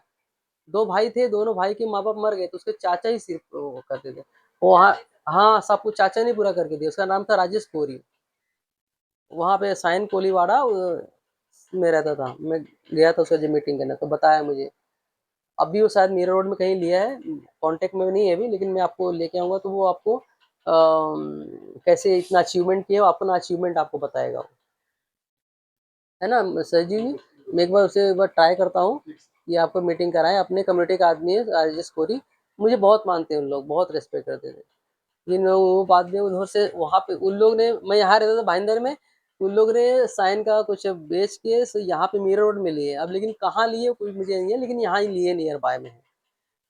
2 भाई थे, दोनों भाई के माँ बाप मर गए, तो उसके चाचा ही सिर्फ वो करते थे वो वहाँ। हाँ, सब कुछ चाचा ने पूरा करके दिया। उसका नाम था राजेश कोरी, वहाँ पे साइन कोलीवाड़ा में रहता था। मैं गया था उसका जब मीटिंग करने, तो बताया मुझे। अभी वो शायद मीरा रोड में कहीं लिया है, कांटेक्ट में नहीं है अभी, लेकिन मैं आपको लेके आऊँगा तो वो आपको कैसे इतना अचीवमेंट किया, वो अपना अचीवमेंट आपको बताएगा वो, है ना सर जी। मैं एक बार उसे एक बार ट्राई करता हूँ कि आपको मीटिंग कराएं, अपने कम्युनिटी का आदमी है राजेश कोरी, मुझे बहुत मानते हैं उन लोग, बहुत रिस्पेक्ट करते थे। लेकिन वो बाद में उधर से वहाँ पे उन लोग ने, मैं यहाँ रहता था भाईंदर में, उन लोग ने साइन का कुछ बेच के यहाँ पे मीरा रोड में लिए, अब लेकिन कहाँ लिए कोई मुझे नहीं है, लेकिन यहाँ ही लिए, नियर बाय में है।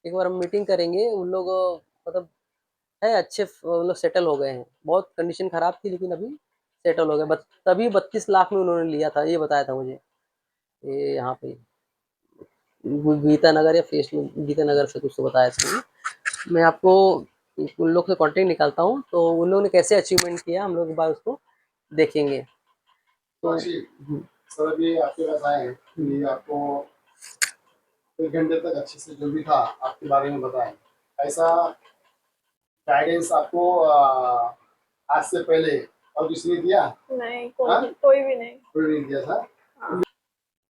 एक बार हम मीटिंग करेंगे, उन लोग मतलब है अच्छे, उन लोग सेटल हो गए हैं, बहुत कंडीशन खराब थी लेकिन अभी सेटल हो गए। तभी 32 लाख में उन्होंने लिया था, ये बताया था मुझे, ये यहाँ पे गीता नगर या फेस में गीता नगर से कुछ तो बताया था। मैं आपको उन लोग से कॉन्टेक्ट निकालता हूँ, तो उन लोगों ने कैसे अचीवमेंट किया, हम लोग एक बार उसको देखेंगे। तो तो सर अभी आपके पास आए हैं, ये आपको 1 घंटे तक अच्छे से जो भी था आपके बारे में बताएं, ऐसा गाइडेंस आपको आज से पहले और किसी ने दिया? नहीं, हाँ? कोई भी नहीं। कोई नहीं दिया था। हाँ।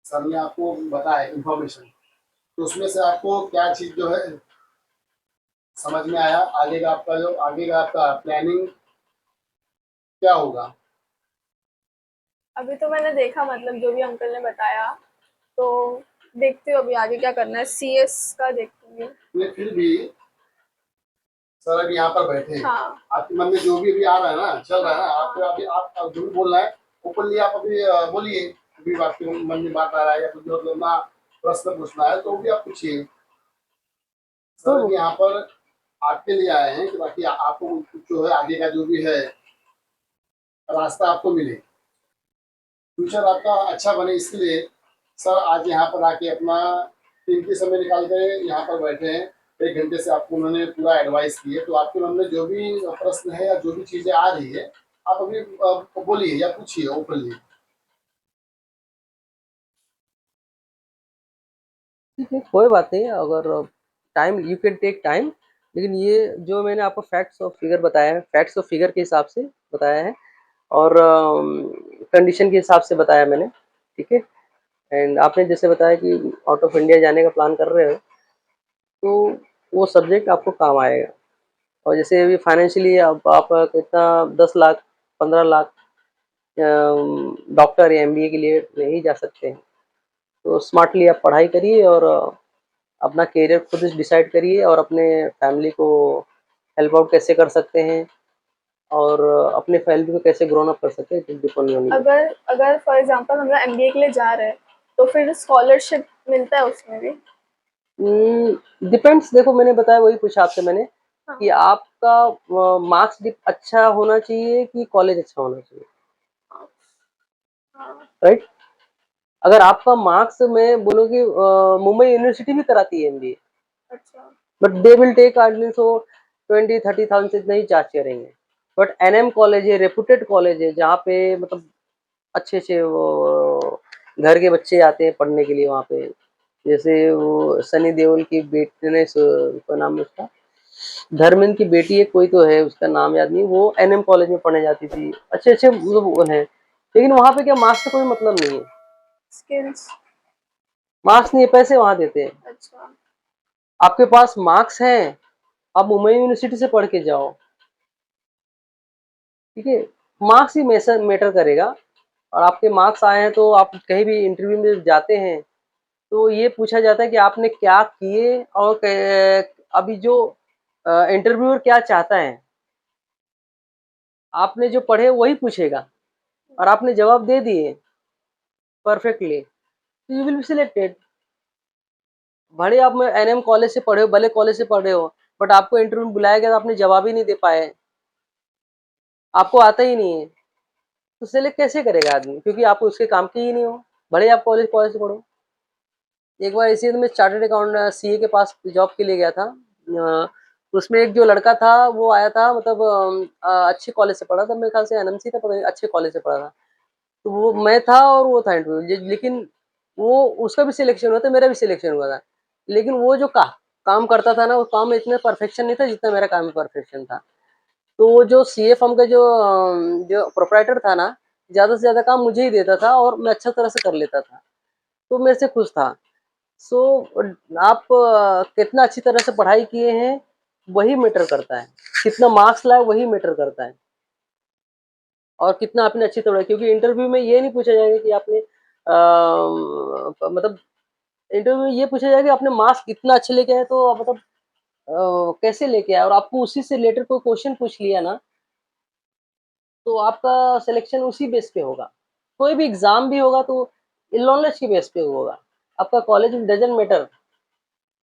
सर ने आपको बताया इंफॉर्मेशन, तो उसमें से आपको क्या चीज जो है समझ में आया, आगे का आपका प्लानिंग क्या होगा? अभी तो मैंने देखा, मतलब जो भी अंकल ने बताया, तो देखती हूँ अभी आगे क्या करना है, सीएस का देखूंगी। नहीं फिर भी सर अभी यहाँ पर बैठे हैं, हाँ। आपके मन में जो भी अभी आ रहा है ना, चल रहा है ना, हाँ। आपको अभी आप जो भी बोलना है ओपनली आप अभी बोलिए, अभी आपके मन में बात आ रहा है या कुछ मतलब ना प्रश्न पूछना है तो वो भी आप पूछिए। सर अभी यहाँ पर आपके लिए आए हैं कि बाकी आपको कुछ जो है आगे का जो भी है रास्ता आपको मिले, फ्यूचर आपका अच्छा बने, इसके लिए सर आज यहाँ पर आके अपना कीमती समय निकाल कर यहाँ पर बैठे हैं। 1 घंटे से आपको उन्होंने पूरा एडवाइस किए, तो आपके मन में जो भी प्रश्न है या जो भी चीजें आ रही है आप अभी बोलिए या पूछिए ओपनली। ठीक है, कोई बात नहीं, अगर time you can take time, लेकिन ये जो मैंने आपको फैक्ट्स और फिगर बताया है, फैक्ट्स और फिगर के हिसाब से बताया है, और कंडीशन के हिसाब से बताया मैंने, ठीक है। एंड आपने जैसे बताया कि आउट ऑफ इंडिया जाने का प्लान कर रहे हो, तो वो सब्जेक्ट आपको काम आएगा। और जैसे अभी फाइनेंशियली अब आप कितना 10 लाख 15 लाख डॉक्टर या एमबीए के लिए नहीं जा सकते हैं, तो स्मार्टली आप पढ़ाई करिए और अपना करियर खुद डिसाइड करिए, और अपने फैमिली को हेल्प आउट कैसे कर सकते हैं, और अपने फैमिली को कैसे ग्रोन अप कर सकते हैं, डिपेंड ऑन यू। अगर अगर फॉर एग्जांपल हम लोग एमबीए के लिए जा रहे हैं, तो फिर स्कॉलरशिप मिलता है उसमें भी? डिपेंड्स, देखो मैंने बताया, वही पूछा आपसे मैंने हाँ। कि आपका मार्क्स अच्छा होना चाहिए कि कॉलेज अच्छा होना चाहिए, हाँ। राइट। अगर आपका मार्क्स में बोलो कि मुंबई यूनिवर्सिटी भी कराती है एमबीए, अच्छा। बट दे विल टेक आर्टली सो 20-30,000 से इतना ही चार्ज करेंगे। बट एनएम कॉलेज है, रेपुटेड कॉलेज है, जहाँ पे मतलब अच्छे अच्छे वो घर के बच्चे आते हैं पढ़ने के लिए वहाँ पे, जैसे वो सनी देओल की बेटी ने उसका नाम उसका धर्मेंद्र की बेटी है, कोई तो है उसका नाम याद नहीं, वो एनएम कॉलेज में पढ़ने जाती थी, अच्छे अच्छे मतलब वो हैं, लेकिन वहाँ पे क्या मार्क्स से कोई मतलब नहीं है, स्किल्स। मार्क्स नहीं है, पैसे वहाँ देते हैं। अच्छा। आपके पास मार्क्स हैं, आप मुंबई यूनिवर्सिटी से पढ़ के जाओ, ठीक है, मार्क्स ही मैटर करेगा। और आपके मार्क्स आए हैं तो आप कहीं भी इंटरव्यू में जाते हैं तो ये पूछा जाता है कि आपने क्या किए और अभी जो इंटरव्यूअर क्या चाहता है, आपने जो पढ़े वही पूछेगा और आपने जवाब दे दिए परफेक्टली, तो यू विल बी सिलेक्टेड। भले आप एनएम कॉलेज से पढ़े हो, भले कॉलेज से पढ़े हो, बट आपको इंटरव्यू में बुलाया गया तो आपने जवाब ही नहीं दे पाए, आपको आता ही नहीं है, तो सिलेक्ट कैसे करेगा आदमी, क्योंकि आप उसके काम के ही नहीं हो, भले आप कॉलेज कॉलेज से पढ़ो। एक बार इसी में चार्टर्ड अकाउंट सीए के पास जॉब के लिए गया था, उसमें एक जो लड़का था वो आया था, मतलब अच्छे कॉलेज से पढ़ा था, मेरे ख्याल से एनएमसी था, पता नहीं अच्छे कॉलेज से पढ़ा था, तो वो मैं था और वो था इंटरव्यू, लेकिन वो उसका भी सिलेक्शन हुआ था, मेरा भी सिलेक्शन हुआ था, लेकिन वो जो काम करता था ना, वो काम में इतना परफेक्शन नहीं था जितना मेरा काम में परफेक्शन था। तो वो जो सीए फर्म का जो प्रोप्राइटर था ना, ज्यादा से ज्यादा काम मुझे ही देता था और मैं अच्छा तरह से कर लेता था, तो मेरे से खुश था। सो आप कितना अच्छी तरह से पढ़ाई किए हैं वही मैटर करता है, कितना मार्क्स लाए वही मैटर करता है, और कितना आपने अच्छी तरह, क्योंकि इंटरव्यू में ये नहीं पूछा जाएगा कि आपने मतलब इंटरव्यू में ये पूछा जाएगा कि आपने मार्क्स कितना अच्छे लेके आए, तो मतलब कैसे लेके आए, और आपको उसी से रिलेटेड कोई क्वेश्चन पूछ लिया ना, तो आपका सिलेक्शन उसी बेस पे होगा। कोई भी एग्जाम भी होगा तो नॉलेज के बेस पे होगा, आपका college doesn't matter.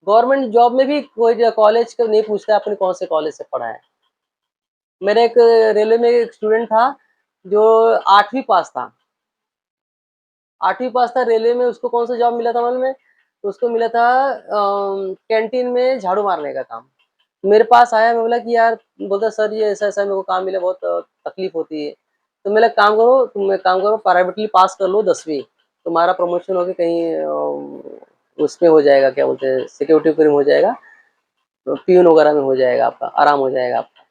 Government job में भी कोई कॉलेज का नहीं पूछता है आपने कौन से कॉलेज से पढ़ा है। मेरे एक रेलवे में एक स्टूडेंट था जो 8वीं पास था, 8वीं पास था रेलवे में, उसको कौन सा जॉब मिला था मालूम है? उसको मिला था कैंटीन में झाड़ू मारने का काम। मेरे पास आया, मैं बोला कि यार, बोलता सर ये ऐसा ऐसा मेरे को काम मिला, बहुत तकलीफ होती है। तो मेरा तुम एक काम करो, प्राइवेटली पास कर लो 10वीं, तुम्हारा प्रमोशन होके कहीं उसमें हो जाएगा, क्या बोलते हैं, सिक्योरिटी फर्म हो जाएगा, तो पियून वगैरह में हो जाएगा, आपका आराम हो जाएगा आपका।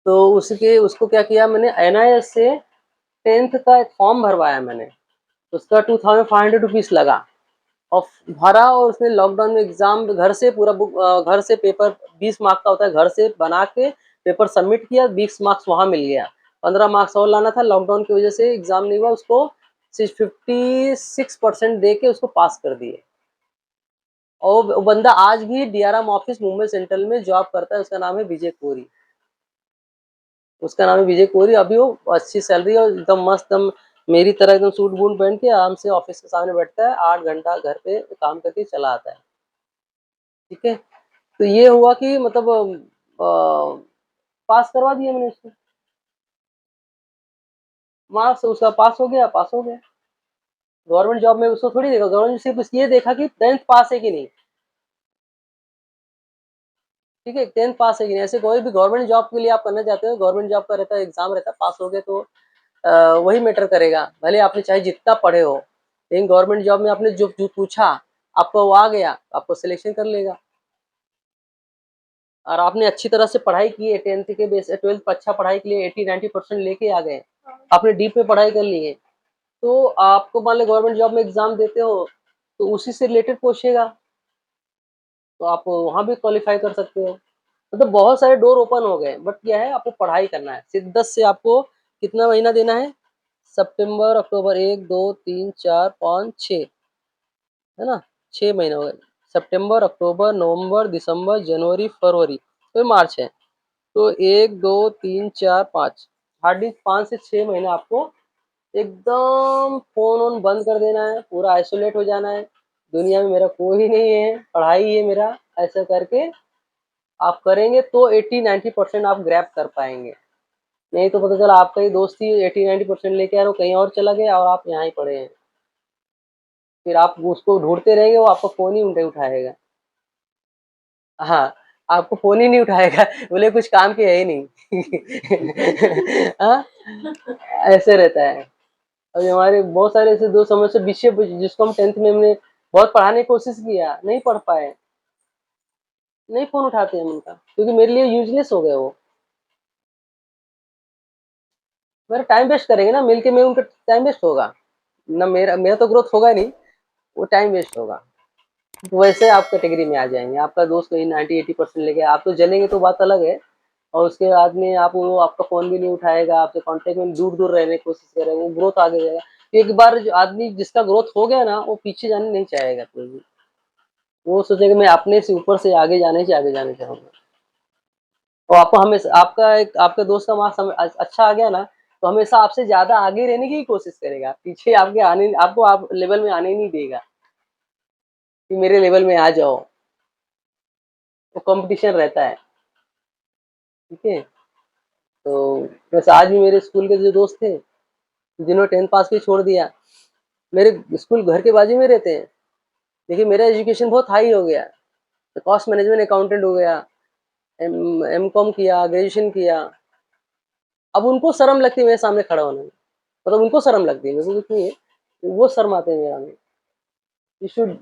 तो उसको क्या किया मैंने, एनआईएस से 10th का एक फॉर्म भरवाया मैंने, उसका 2500 रुपीज लगा और भरा, और उसने लॉकडाउन में एग्जाम घर से पूरा बुक घर से पेपर 20 मार्क्स का होता है, घर से बना के पेपर सबमिट किया, 20 मार्क्स वहां मिल गया, 15 मार्क्स और लाना था, लॉकडाउन की वजह से एग्जाम नहीं हुआ, उसको सिर्फ 56% दे के उसको पास कर दिए। और वो बंदा आज भी डीआरएम ऑफिस मुंबई सेंट्रल में जॉब करता है, उसका नाम है विजय कोरी, उसका नाम है विजय कोहली। अभी वो अच्छी सैलरी और एकदम मस्त, एकदम मेरी तरह एकदम सूट बूट पहन के आराम से ऑफिस के सामने बैठता है, 8 घंटा घर पे काम करके चला आता है, ठीक है। तो ये हुआ कि मतलब पास करवा दिया मैंने उसको, मार्क्स उसका पास हो गया, पास हो गया। गवर्नमेंट जॉब में उसको थोड़ी देखा, गवर्नमेंट सिर्फ ये देखा कि 10th पास है कि नहीं, ठीक है, 10th पास है कि नहीं। ऐसे कोई भी गवर्नमेंट जॉब के लिए आप करना चाहते हो, गवर्नमेंट जॉब का रहता है एग्जाम, रहता है, पास हो गए तो वही मैटर करेगा, भले आपने चाहे जितना पढ़े हो, लेकिन गवर्नमेंट जॉब में आपने जो पूछा आपको वो आ गया, आपको सिलेक्शन कर लेगा। और आपने अच्छी तरह से पढ़ाई की है, 10th के बेस 12th पर अच्छा पढ़ाई के लिए 80-90% लेके आ गए, आपने डीप में पढ़ाई कर ली है, तो आपको मान लो गवर्नमेंट जॉब में एग्जाम देते हो तो उसी से रिलेटेड पूछेगा, तो आप वहां भी क्वालिफाई कर सकते हो। मतलब बहुत सारे डोर ओपन हो गए, बट क्या है, आपको पढ़ाई करना है शिद्दत से। आपको कितना महीना देना है, सितंबर अक्टूबर 1 2 3 4 5 6, है ना, 6 महीने हो गए, सितंबर अक्टूबर नवंबर दिसंबर जनवरी फरवरी, तो मार्च है, तो 1 2 3 4 5, हार्डली 5 से 6 महीने आपको एकदम फोन ऑन बंद कर देना है, पूरा आइसोलेट हो जाना है, दुनिया में मेरा कोई नहीं है, पढ़ाई है मेरा, ऐसा करके आप करेंगे तो 80-90% आप ग्रैब कर पाएंगे। नहीं तो पता चला आपका ही दोस्त ही 80-90% लेके आ रहा, कहीं और चला गया और आप यहाँ ही पड़े हैं, फिर आप उसको ढूंढते रहेंगे, वो आपका फोन ही उठाएगा। हाँ, आपको फोन ही नहीं उठाएगा, बोले कुछ काम के है ही नहीं। हाँ, ऐसे रहता है। अभी हमारे बहुत सारे ऐसे दोस्त, समझ से विषय जिसको हम 10th में हमने बहुत पढ़ाने की कोशिश किया, नहीं पढ़ पाए, नहीं फ़ोन उठाते हैं उनका, क्योंकि मेरे लिए यूज़लेस हो गए वो। मेरा टाइम वेस्ट करेंगे ना, मिल के मैं उनका टाइम वेस्ट होगा। ना मेरा मेरा तो ग्रोथ होगा नहीं, वो टाइम वेस्ट होगा। तो वैसे आप कैटेगरी में आ जाएँगे, आपका दोस्त कहीं 90-80% लेके आप तो जलेंगे तो बात अलग है, और उसके बाद में आप वो आपका फ़ोन भी नहीं उठाएगा, आपसे कॉन्टैक्ट में दूर-दूर रहने की कोशिश करेगा, वो ग्रोथ आगे जाएगा। एक बार जो आदमी जिसका ग्रोथ हो गया ना, वो पीछे जाने नहीं चाहेगा कोई भी। वो सोचेगा मैं अपने से ऊपर से आगे जाना चाहूँगा। और आपको हमेशा आपका एक आपके दोस्त का मार्क्स अच्छा आ गया ना, तो हमेशा आपसे ज़्यादा आगे रहने की ही कोशिश करेगा। पीछे आपके आने आपको आप लेवल में आने ही नहीं देगा, कि मेरे लेवल में आ जाओ। वो कॉम्पिटिशन रहता है, ठीक है? तो वैसे आज भी मेरे स्कूल के जो दोस्त थे, जिन्होंने 10th पास करके छोड़ दिया, मेरे स्कूल घर के बाजू में रहते हैं। देखिए मेरा एजुकेशन बहुत हाई हो गया, तो कॉस्ट मैनेजमेंट अकाउंटेंट हो गया, एमकॉम किया, ग्रेजुएशन किया। अब उनको शर्म लगती है मेरे सामने खड़ा होने में। मतलब उनको शर्म लगती है, मेरे को कुछ नहीं है। वो शर्माते हैं मेरे आगे। यू शुड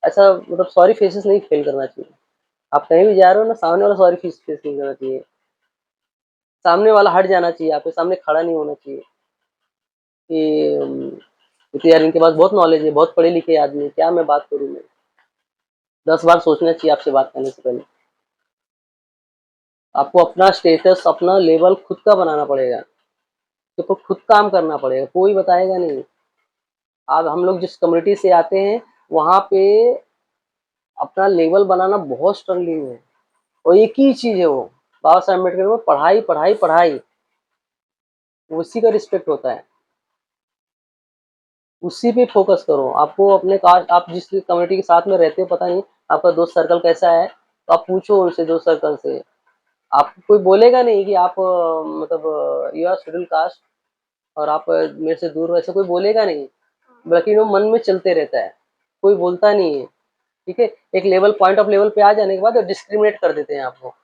ऐसा मतलब सॉरी फेसेस नहीं फ़ील करना चाहिए। आप कहीं भी जा रहे हो ना, सामने वाला सॉरी फेस नहीं करना चाहिए। सामने वाला हट जाना चाहिए, आपके सामने खड़ा नहीं होना चाहिए कि तो यार इनके पास बहुत नॉलेज है, बहुत पढ़े लिखे आदमी है, क्या मैं बात करूँ मैं? 10 बार सोचना चाहिए आपसे बात करने से पहले। आपको अपना स्टेटस, अपना लेवल खुद का बनाना पड़ेगा। तो खुद काम करना पड़ेगा, कोई बताएगा नहीं। अब हम लोग जिस कम्युनिटी से आते हैं, वहाँ पे अपना लेवल बनाना बहुत स्ट्रगलिंग है, और एक ही चीज़ है वो, बाबा साहब अम्बेडकर में पढ़ाई, पढ़ाई, पढ़ाई, उसी का रिस्पेक्ट होता है। उसी पे फ़ोकस करो। आपको अपने कास्ट आप जिस कम्युनिटी के साथ में रहते हो, पता नहीं आपका दोस्त सर्कल कैसा है, तो आप पूछो उनसे दोस्त सर्कल से। आपको कोई बोलेगा नहीं कि आप मतलब यू आर शेड्यूल कास्ट और आप मेरे से दूर हो, ऐसा कोई बोलेगा नहीं। बल्कि वो मन में चलते रहता है, कोई बोलता नहीं है, ठीक है? एक लेवल पॉइंट ऑफ लेवल पे आ जाने के बाद वो डिस्क्रिमिनेट कर देते हैं आपको।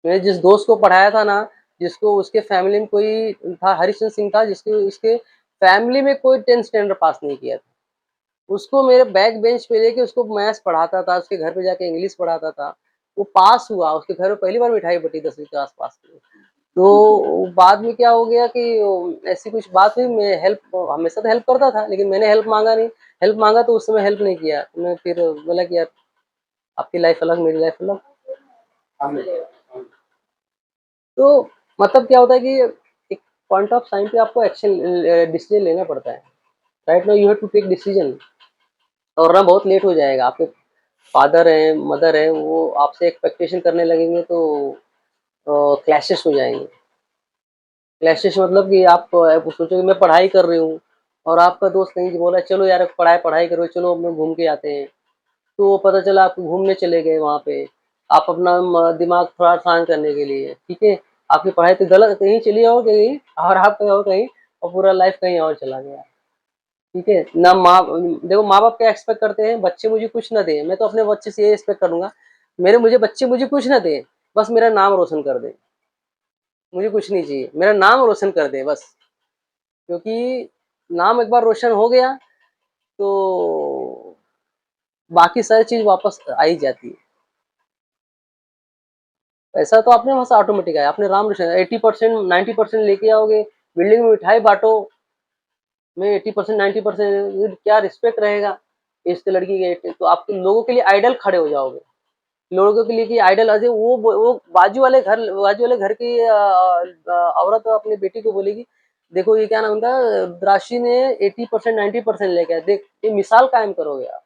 मैंने जिस दोस्त को पढ़ाया था ना, जिसको उसके फैमिली में कोई था, हरिश्चंद्र सिंह था, जिसके उसके फैमिली में कोई 10th स्टैंडर्ड पास नहीं किया था। उसको मेरे बैक बेंच पे लेके उसको मैथ्स पढ़ाता था, उसके घर पे जाके इंग्लिश पढ़ाता था। वो पास हुआ, उसके घर में पहली बार मिठाई बटी 10वीं क्लास पास की। तो बाद में क्या हो गया कि ऐसी कुछ बात हुई, मैं हेल्प हमेशा तो हेल्प करता था, लेकिन मैंने हेल्प माँगा नहीं। हेल्प माँगा तो उस समय हेल्प नहीं किया। मैं फिर बोला कि यार आपकी लाइफ़ अलग, मेरी लाइफ़ अलग। तो मतलब क्या होता है कि एक पॉइंट ऑफ टाइम पे आपको एक्शन डिसीजन लेना पड़ता है। Right now you have to take decision, और ना बहुत लेट हो जाएगा। आपके फादर हैं, मदर हैं, वो आपसे एक्सपेक्टेशन करने लगेंगे तो क्लैशेस हो जाएँगे। क्लैशेस मतलब कि आप सोचोगे मैं पढ़ाई कर रही हूँ, और आपका दोस्त कहीं बोला चलो यार पढ़ाई पढ़ाई करो, चलो हम लोग घूम के आते हैं। तो पता चला आप घूमने चले गए वहाँ पे, आप अपना दिमाग थोड़ा शांत करने के लिए, ठीक है? आपकी पढ़ाई तो गलत कहीं चली और कहीं, और आप कहीं और कहीं, और पूरा लाइफ कहीं और चला गया, ठीक है? ना देखो माँ-बाप क्या एक्सपेक्ट करते हैं, बच्चे मुझे कुछ ना दें, मैं तो अपने बच्चे से ये एक्सपेक्ट करूँगा, बच्चे मुझे कुछ ना दें, बस मेरा नाम रोशन कर दें। मुझे कुछ नहीं चाहिए, मेरा नाम रोशन कर दें बस। क्योंकि नाम एक बार रोशन हो गया, तो बाकी सारी चीज़ वापस आ ही जाती है। पैसा तो अपने वहाँ से ऑटोमेटिक आया, आपने राम रोशन 80% 90% लेके आओगे, बिल्डिंग में मिठाई बाँटो, मैं 80% 90% क्या रिस्पेक्ट रहेगा इसके लड़की के, तो आप लोगों के लिए आइडल खड़े हो जाओगे। लोगों के लिए कि आइडल अरे वो बाजू वाले घर की औरत अपनी बेटी को बोलेगी, देखो ये क्या नाम उनका, राशि ने 80% 90% लेके आया, देख ये मिसाल कायम करोगे आप।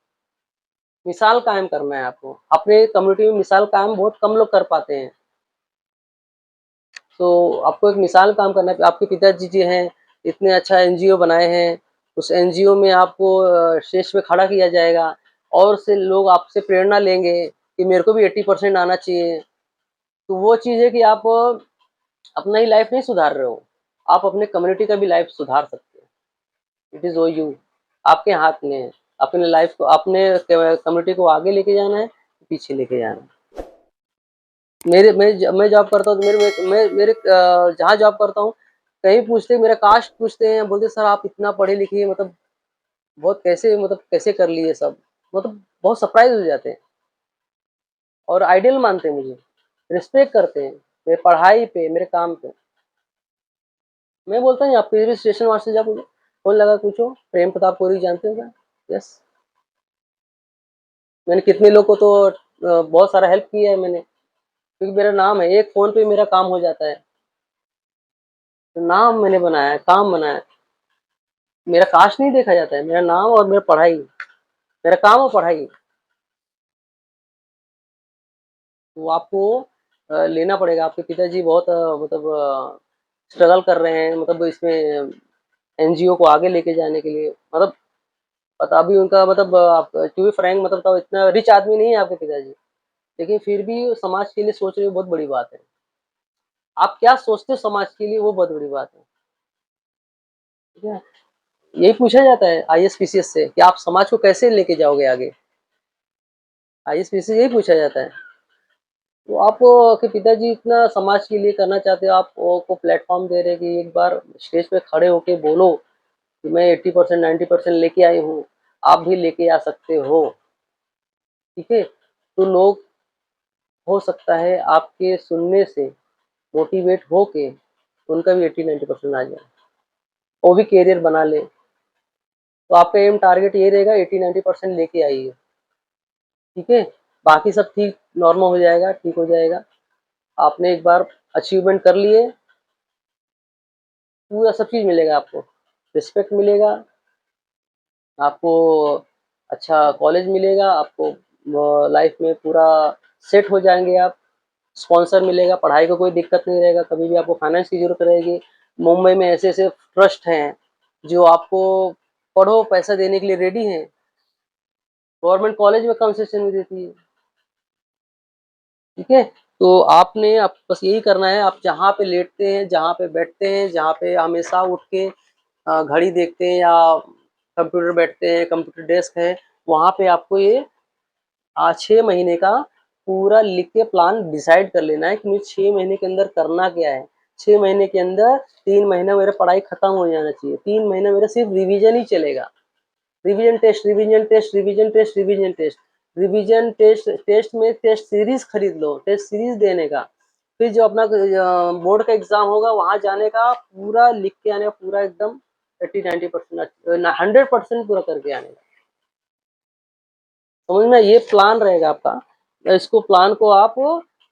मिसाल कायम करना है आपको। अपने कम्युनिटी में मिसाल कायम बहुत कम लोग कर पाते हैं। तो आपको एक मिसाल काम करना है। आपके पिताजी जी हैं, इतने अच्छा एनजीओ बनाए हैं, उस एनजीओ में आपको स्टेज पे खड़ा किया जाएगा, और से लोग आपसे प्रेरणा लेंगे कि मेरे को भी 80% आना चाहिए। तो वो चीज़ है कि आप अपना ही लाइफ नहीं सुधार रहे हो, आप अपने कम्युनिटी का भी लाइफ सुधार सकते हो। इट इज़ ओ यू, आपके हाथ में है। अपने लाइफ को, अपने कम्युनिटी को आगे लेके जाना है, पीछे लेके जाना है। मैं जॉब करता हूँ तो मेरे जहाँ जॉब करता हूँ, कहीं पूछते मेरा कास्ट पूछते हैं, बोलते सर आप इतना पढ़े लिखे, मतलब बहुत कैसे मतलब कैसे कर लिए सब, मतलब बहुत सरप्राइज हो जाते हैं और आइडियल मानते हैं मुझे, रिस्पेक्ट करते हैं मेरे पढ़ाई पे, मेरे काम पे। मैं बोलता हूँ आप किसी भी स्टेशन मास्टर से आप फोन लगा पूछो, प्रेम प्रताप कोहली जानते हो क्या? यस, मैंने कितने लोग को तो बहुत सारा हेल्प किया है मैंने, क्योंकि मेरा नाम है, एक फ़ोन पे मेरा काम हो जाता है। तो नाम मैंने बनाया है, काम बनाया है। मेरा कास्ट नहीं देखा जाता है, मेरा नाम और मेरा पढ़ाई, मेरा काम और पढ़ाई। तो आपको लेना पड़ेगा। आपके पिताजी बहुत मतलब स्ट्रगल कर रहे हैं, मतलब इसमें एनजीओ को आगे लेके जाने के लिए। मतलब पता अभी उनका मतलब आप टू बी फ्रैंक मतलब तो इतना रिच आदमी नहीं है आपके पिताजी, लेकिन फिर भी समाज के लिए सोच रहे हो, बहुत बड़ी बात है। आप क्या सोचते हो समाज के लिए, वो बहुत बड़ी बात है। ठीक है, यही पूछा जाता है आईएएस पीसीएस से कि आप समाज को कैसे लेके जाओगे आगे। आईएएस पीसीएस यही पूछा जाता है। तो आप के पिताजी इतना समाज के लिए करना चाहते हो, आप को प्लेटफॉर्म दे रहे हैं कि एक बार स्टेज पे खड़े होके बोलो कि मैं 80% 90% लेके आई हूँ, आप भी लेके आ सकते हो। ठीक है, तो लोग हो सकता है आपके सुनने से मोटिवेट होके उनका भी 80-90% आ जाए, वो भी कैरियर बना ले। तो आपका एम टारगेट ये रहेगा 80-90% लेके आइए। ठीक है, बाकी सब ठीक नॉर्मल हो जाएगा, ठीक हो जाएगा। आपने एक बार अचीवमेंट कर लिए, पूरा सब चीज़ मिलेगा आपको, रिस्पेक्ट मिलेगा आपको, अच्छा कॉलेज मिलेगा आपको, लाइफ में पूरा सेट हो जाएंगे आप, स्पॉन्सर मिलेगा, पढ़ाई को कोई दिक्कत नहीं रहेगा, कभी भी आपको फाइनेंस की ज़रूरत रहेगी। मुंबई में ऐसे ऐसे ट्रस्ट हैं जो आपको पढ़ो पैसा देने के लिए रेडी हैं। गवर्नमेंट कॉलेज में कंसेशन भी देती है। ठीक है, तो आपने आप बस यही करना है, आप जहाँ पे लेटते हैं, जहाँ पे बैठते हैं, जहाँ पे हमेशा उठ के घड़ी देखते हैं या कंप्यूटर बैठते हैं, कंप्यूटर डेस्क है, वहाँ पे आपको ये 6 महीने का पूरा लिख के प्लान डिसाइड कर लेना है कि मुझे 6 महीने के अंदर करना क्या है। 6 महीने के अंदर 3 महीना मेरा पढ़ाई खत्म हो जाना चाहिए। 3 महीना मेरा सिर्फ रिवीजन ही चलेगा। Revision test, revision test, revision test, revision test, revision test, test में टेस्ट सीरीज खरीद लो, टेस्ट सीरीज देने का। फिर जो अपना बोर्ड का एग्जाम होगा वहां जाने का, पूरा लिख के आने का, पूरा एकदम 80-90% 100% पूरा करके आने का। समझ में, ये प्लान रहेगा आपका। इसको प्लान को आप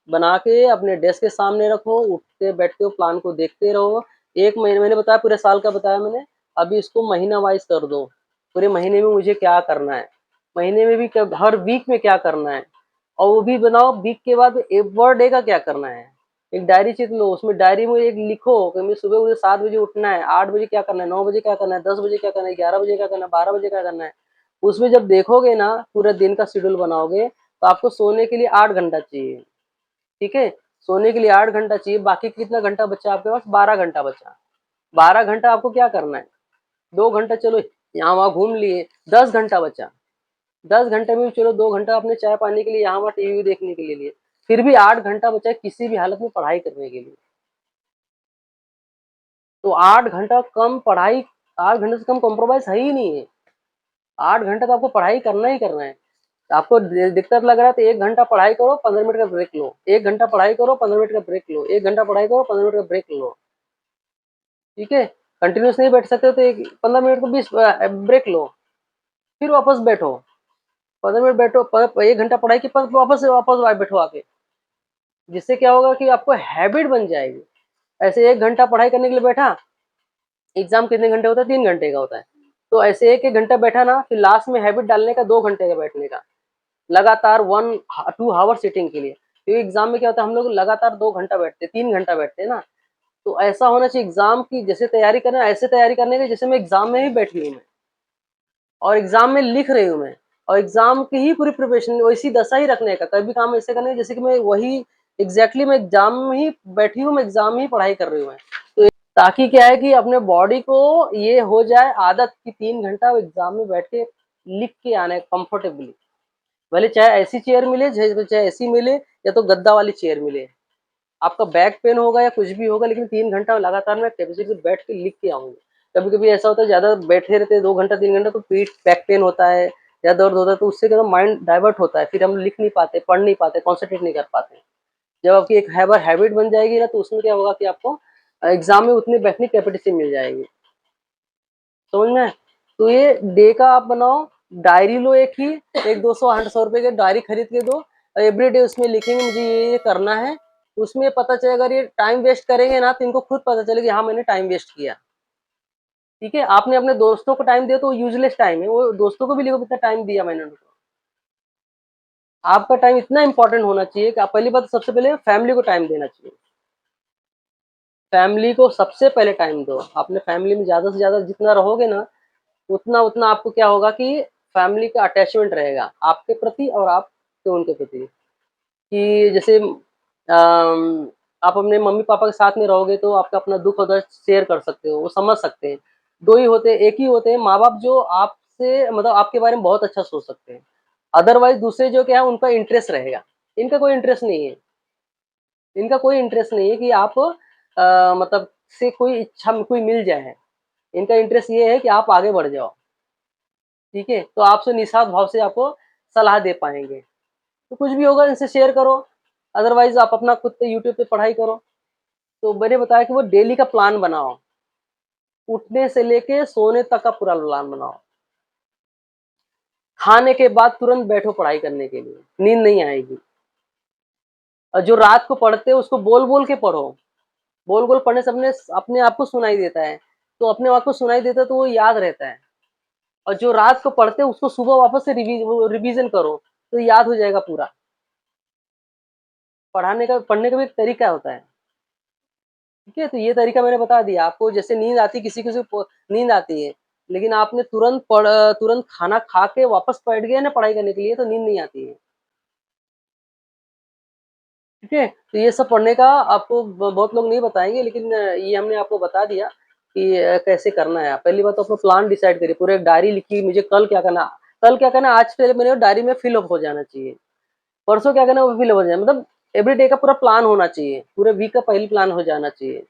बना के अपने डेस्क के सामने रखो, उठते बैठते हो प्लान को देखते रहो। एक महीने मैंने बताया, पूरे साल का बताया मैंने, अभी इसको महीना वाइज कर दो। पूरे महीने में मुझे क्या करना है, महीने में भी हर वीक में क्या करना है, और वो भी बनाओ वीक के बाद पर डे का क्या करना है। एक डायरी चिट लो, उसमें डायरी में एक लिखो कि मुझे सुबह मुझे 7 बजे उठना है, 8 बजे क्या करना है, 9 बजे क्या करना है, 10 बजे क्या करना है, 11 बजे क्या करना है, 12 बजे क्या करना है। उसमें जब देखोगे ना, पूरे दिन का शेड्यूल बनाओगे, तो आपको सोने के लिए 8 घंटा चाहिए। ठीक है, सोने के लिए 8 घंटा चाहिए, बाकी कितना घंटा बचा आपके पास? 12 घंटा बचा। 12 घंटा आपको क्या करना है? 2 घंटा चलो यहाँ वहाँ घूम लिए, 10 घंटा बचा। 10 घंटे में भी चलो 2 घंटा अपने चाय पानी के लिए, यहाँ वहाँ टीवी देखने के लिए लिए, फिर भी 8 घंटा बचा है किसी भी हालत में पढ़ाई करने के लिए। तो 8 घंटा कम पढ़ाई, 8 घंटे से कम कॉम्प्रोमाइज है ही नहीं है। 8 घंटा तो आपको पढ़ाई करना ही करना है। आपको दिक्कत लग रहा है तो 1 घंटा पढ़ाई करो, 15 मिनट का ब्रेक लो। 1 घंटा पढ़ाई करो, 15 मिनट का ब्रेक लो। 1 घंटा पढ़ाई करो, 15 मिनट का ब्रेक लो। ठीक है, कंटिन्यूस नहीं बैठ सकते तो 15 मिनट को 20 ब्रेक लो, फिर वापस बैठो। 15 मिनट बैठो, 1 घंटा पढ़ाई के बाद वापस बैठो आके। जिससे क्या होगा कि आपको हैबिट बन जाएगी। ऐसे 1 घंटा पढ़ाई करने के लिए बैठा, एग्जाम कितने घंटे होता है? 3 घंटे का होता है। तो ऐसे 1-1 घंटा बैठा ना, फिर लास्ट में हैबिट डालने का 2 घंटे का बैठने का, लगातार 1-2 आवर सिटिंग के लिए। क्योंकि एग्जाम में क्या होता है, हम लोग लगातार 2 घंटा बैठते हैं, 3 घंटा बैठते हैं ना। तो ऐसा होना चाहिए एग्जाम की जैसे तैयारी करना, ऐसे तैयारी करने की जैसे मैं एग्जाम में ही बैठी हूँ मैं, और एग्जाम में लिख रही हूँ मैं, और एग्जाम की ही पूरी प्रिपरेशन वैसी दशा ही रखने का। कभी काम ऐसे करने का जैसे कि मैं वही एग्जैक्टली मैं एग्जाम में ही बैठी हूँ, मैं एग्जाम में ही पढ़ाई कर रही हूँ मैं। तो ताकि क्या है कि अपने बॉडी को ये हो जाए आदत कि 3 घंटा एग्जाम में बैठ के लिख के आना है कंफर्टेबली। भले चाहे ऐसी चेयर मिले, चाहे ऐसी मिले, या तो गद्दा वाली चेयर मिले। आपका बैक पेन होगा या कुछ भी होगा, लेकिन 3 घंटा लगातार मैं कैपेसिटी से बैठ के लिख के आऊंगी। कभी कभी ऐसा होता है ज़्यादा बैठे रहते हैं 2 घंटा 3 घंटा, तो पीठ बैक पेन होता है या दर्द होता है, तो उससे क्या माइंड डाइवर्ट होता है, फिर हम लिख नहीं पाते, पढ़ नहीं पाते, कॉन्सेंट्रेट नहीं कर पाते। जब आपकी एक हैबिट बन जाएगी ना, तो उसमें क्या होगा कि आपको एग्जाम में उतनी बैठने की कैपेसिटी मिल जाएगी। समझ में? तो ये डे का आप बनाओ, डायरी लो एक ही, एक 200-100 रुपए की डायरी खरीद के दो, एवरी डे उसमें लिखेंगे मुझे ये करना है। उसमें पता चलेगा, अगर ये टाइम वेस्ट करेंगे ना, तो इनको खुद पता चलेगा हाँ मैंने टाइम वेस्ट किया। ठीक है, आपने अपने दोस्तों को टाइम दिया तो यूजलेस टाइम है, वो दोस्तों को भी लिखो कितना टाइम दिया मैंने उनको। आपका टाइम इतना इंपॉर्टेंट होना चाहिए कि आप पहली बात, सबसे पहले फैमिली को टाइम देना चाहिए। फैमिली को सबसे पहले टाइम दो। अपने फैमिली में ज्यादा से ज्यादा जितना रहोगे ना, उतना उतना आपको क्या होगा कि फैमिली का अटैचमेंट रहेगा आपके प्रति और आपके उनके प्रति। कि जैसे आप अपने मम्मी पापा के साथ में रहोगे तो आपका अपना दुख और दर्द शेयर कर सकते हो, वो समझ सकते हैं। दो ही होते हैं, एक ही होते हैं माँ बाप, जो आपसे मतलब आपके बारे में बहुत अच्छा सोच सकते हैं। अदरवाइज दूसरे जो क्या है, उनका इंटरेस्ट रहेगा। इनका कोई इंटरेस्ट नहीं है, इनका कोई इंटरेस्ट नहीं है कि आप मतलब से कोई इच्छा कोई मिल जाए। इनका इंटरेस्ट ये है कि आप आगे बढ़ जाओ। ठीक है, तो आपसे निस्वार्थ भाव से आपको सलाह दे पाएंगे। तो कुछ भी होगा इनसे शेयर करो, अदरवाइज आप अपना खुद पे यूट्यूब पे पढ़ाई करो। तो मैंने बताया कि वो डेली का प्लान बनाओ, उठने से लेके सोने तक का पूरा प्लान बनाओ। खाने के बाद तुरंत बैठो पढ़ाई करने के लिए, नींद नहीं आएगी। और जो रात को पढ़ते हो उसको बोल बोल के पढ़ो। बोल बोल पढ़ने से अपने अपने आप को सुनाई देता है, तो अपने आप को सुनाई देता है तो वो याद रहता है। और जो रात को पढ़ते हैं उसको सुबह वापस से रिवीजन करो, तो याद हो जाएगा पूरा। पढ़ने का भी एक तरीका होता है। ठीक है, तो ये तरीका मैंने बता दिया आपको। जैसे नींद आती, किसी किसी को नींद आती है, लेकिन आपने तुरंत खाना खा के वापस बैठ गए ना पढ़ाई करने के लिए, तो नींद नहीं आती है। ठीक है, तो ये सब पढ़ने का आपको बहुत लोग नहीं बताएंगे, लेकिन ये हमने आपको बता दिया कि कैसे करना है। पहली बात तो अपना प्लान डिसाइड करिए, पूरे एक डायरी लिखी, मुझे कल क्या करना, कल क्या करना, आज पहले मेरे डायरी में फिल अप हो जाना चाहिए। परसों क्या करना, वो फिल अप हो जाए, मतलब एवरी डे का पूरा प्लान होना चाहिए, पूरे वीक का पहले प्लान हो जाना चाहिए।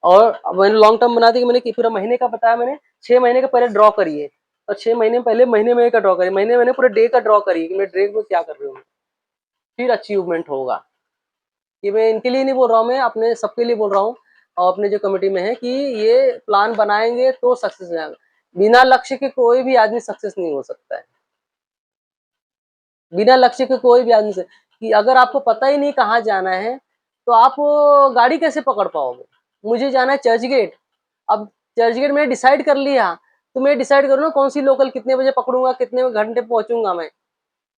और मैंने लॉन्ग टर्म बना दी कि मैंने कि पूरा महीने का बताया मैंने, 6 महीने का पहले ड्रॉ करिए, और 6 महीने पहले महीने में का ड्रॉ करिए, महीने मैंने पूरे डे का ड्रॉ करिए कि मैं डे को क्या कर रही हूँ, फिर अचीवमेंट होगा। कि मैं इनके लिए नहीं बोल रहा हूँ, मैं अपने सबके लिए बोल रहा हूँ, और अपने जो कमेटी में है कि ये प्लान बनाएंगे तो सक्सेस है। बिना लक्ष्य के कोई भी आदमी सक्सेस नहीं हो सकता है। बिना लक्ष्य के कोई भी आदमी से, कि अगर आपको पता ही नहीं कहाँ जाना है, तो आप गाड़ी कैसे पकड़ पाओगे। मुझे जाना है चर्च गेट, अब चर्च गेट मैंने डिसाइड कर लिया, तो मैं डिसाइड करूँ ना कौन सी लोकल कितने बजे पकड़ूंगा, कितने घंटे पहुंचूंगा मैं।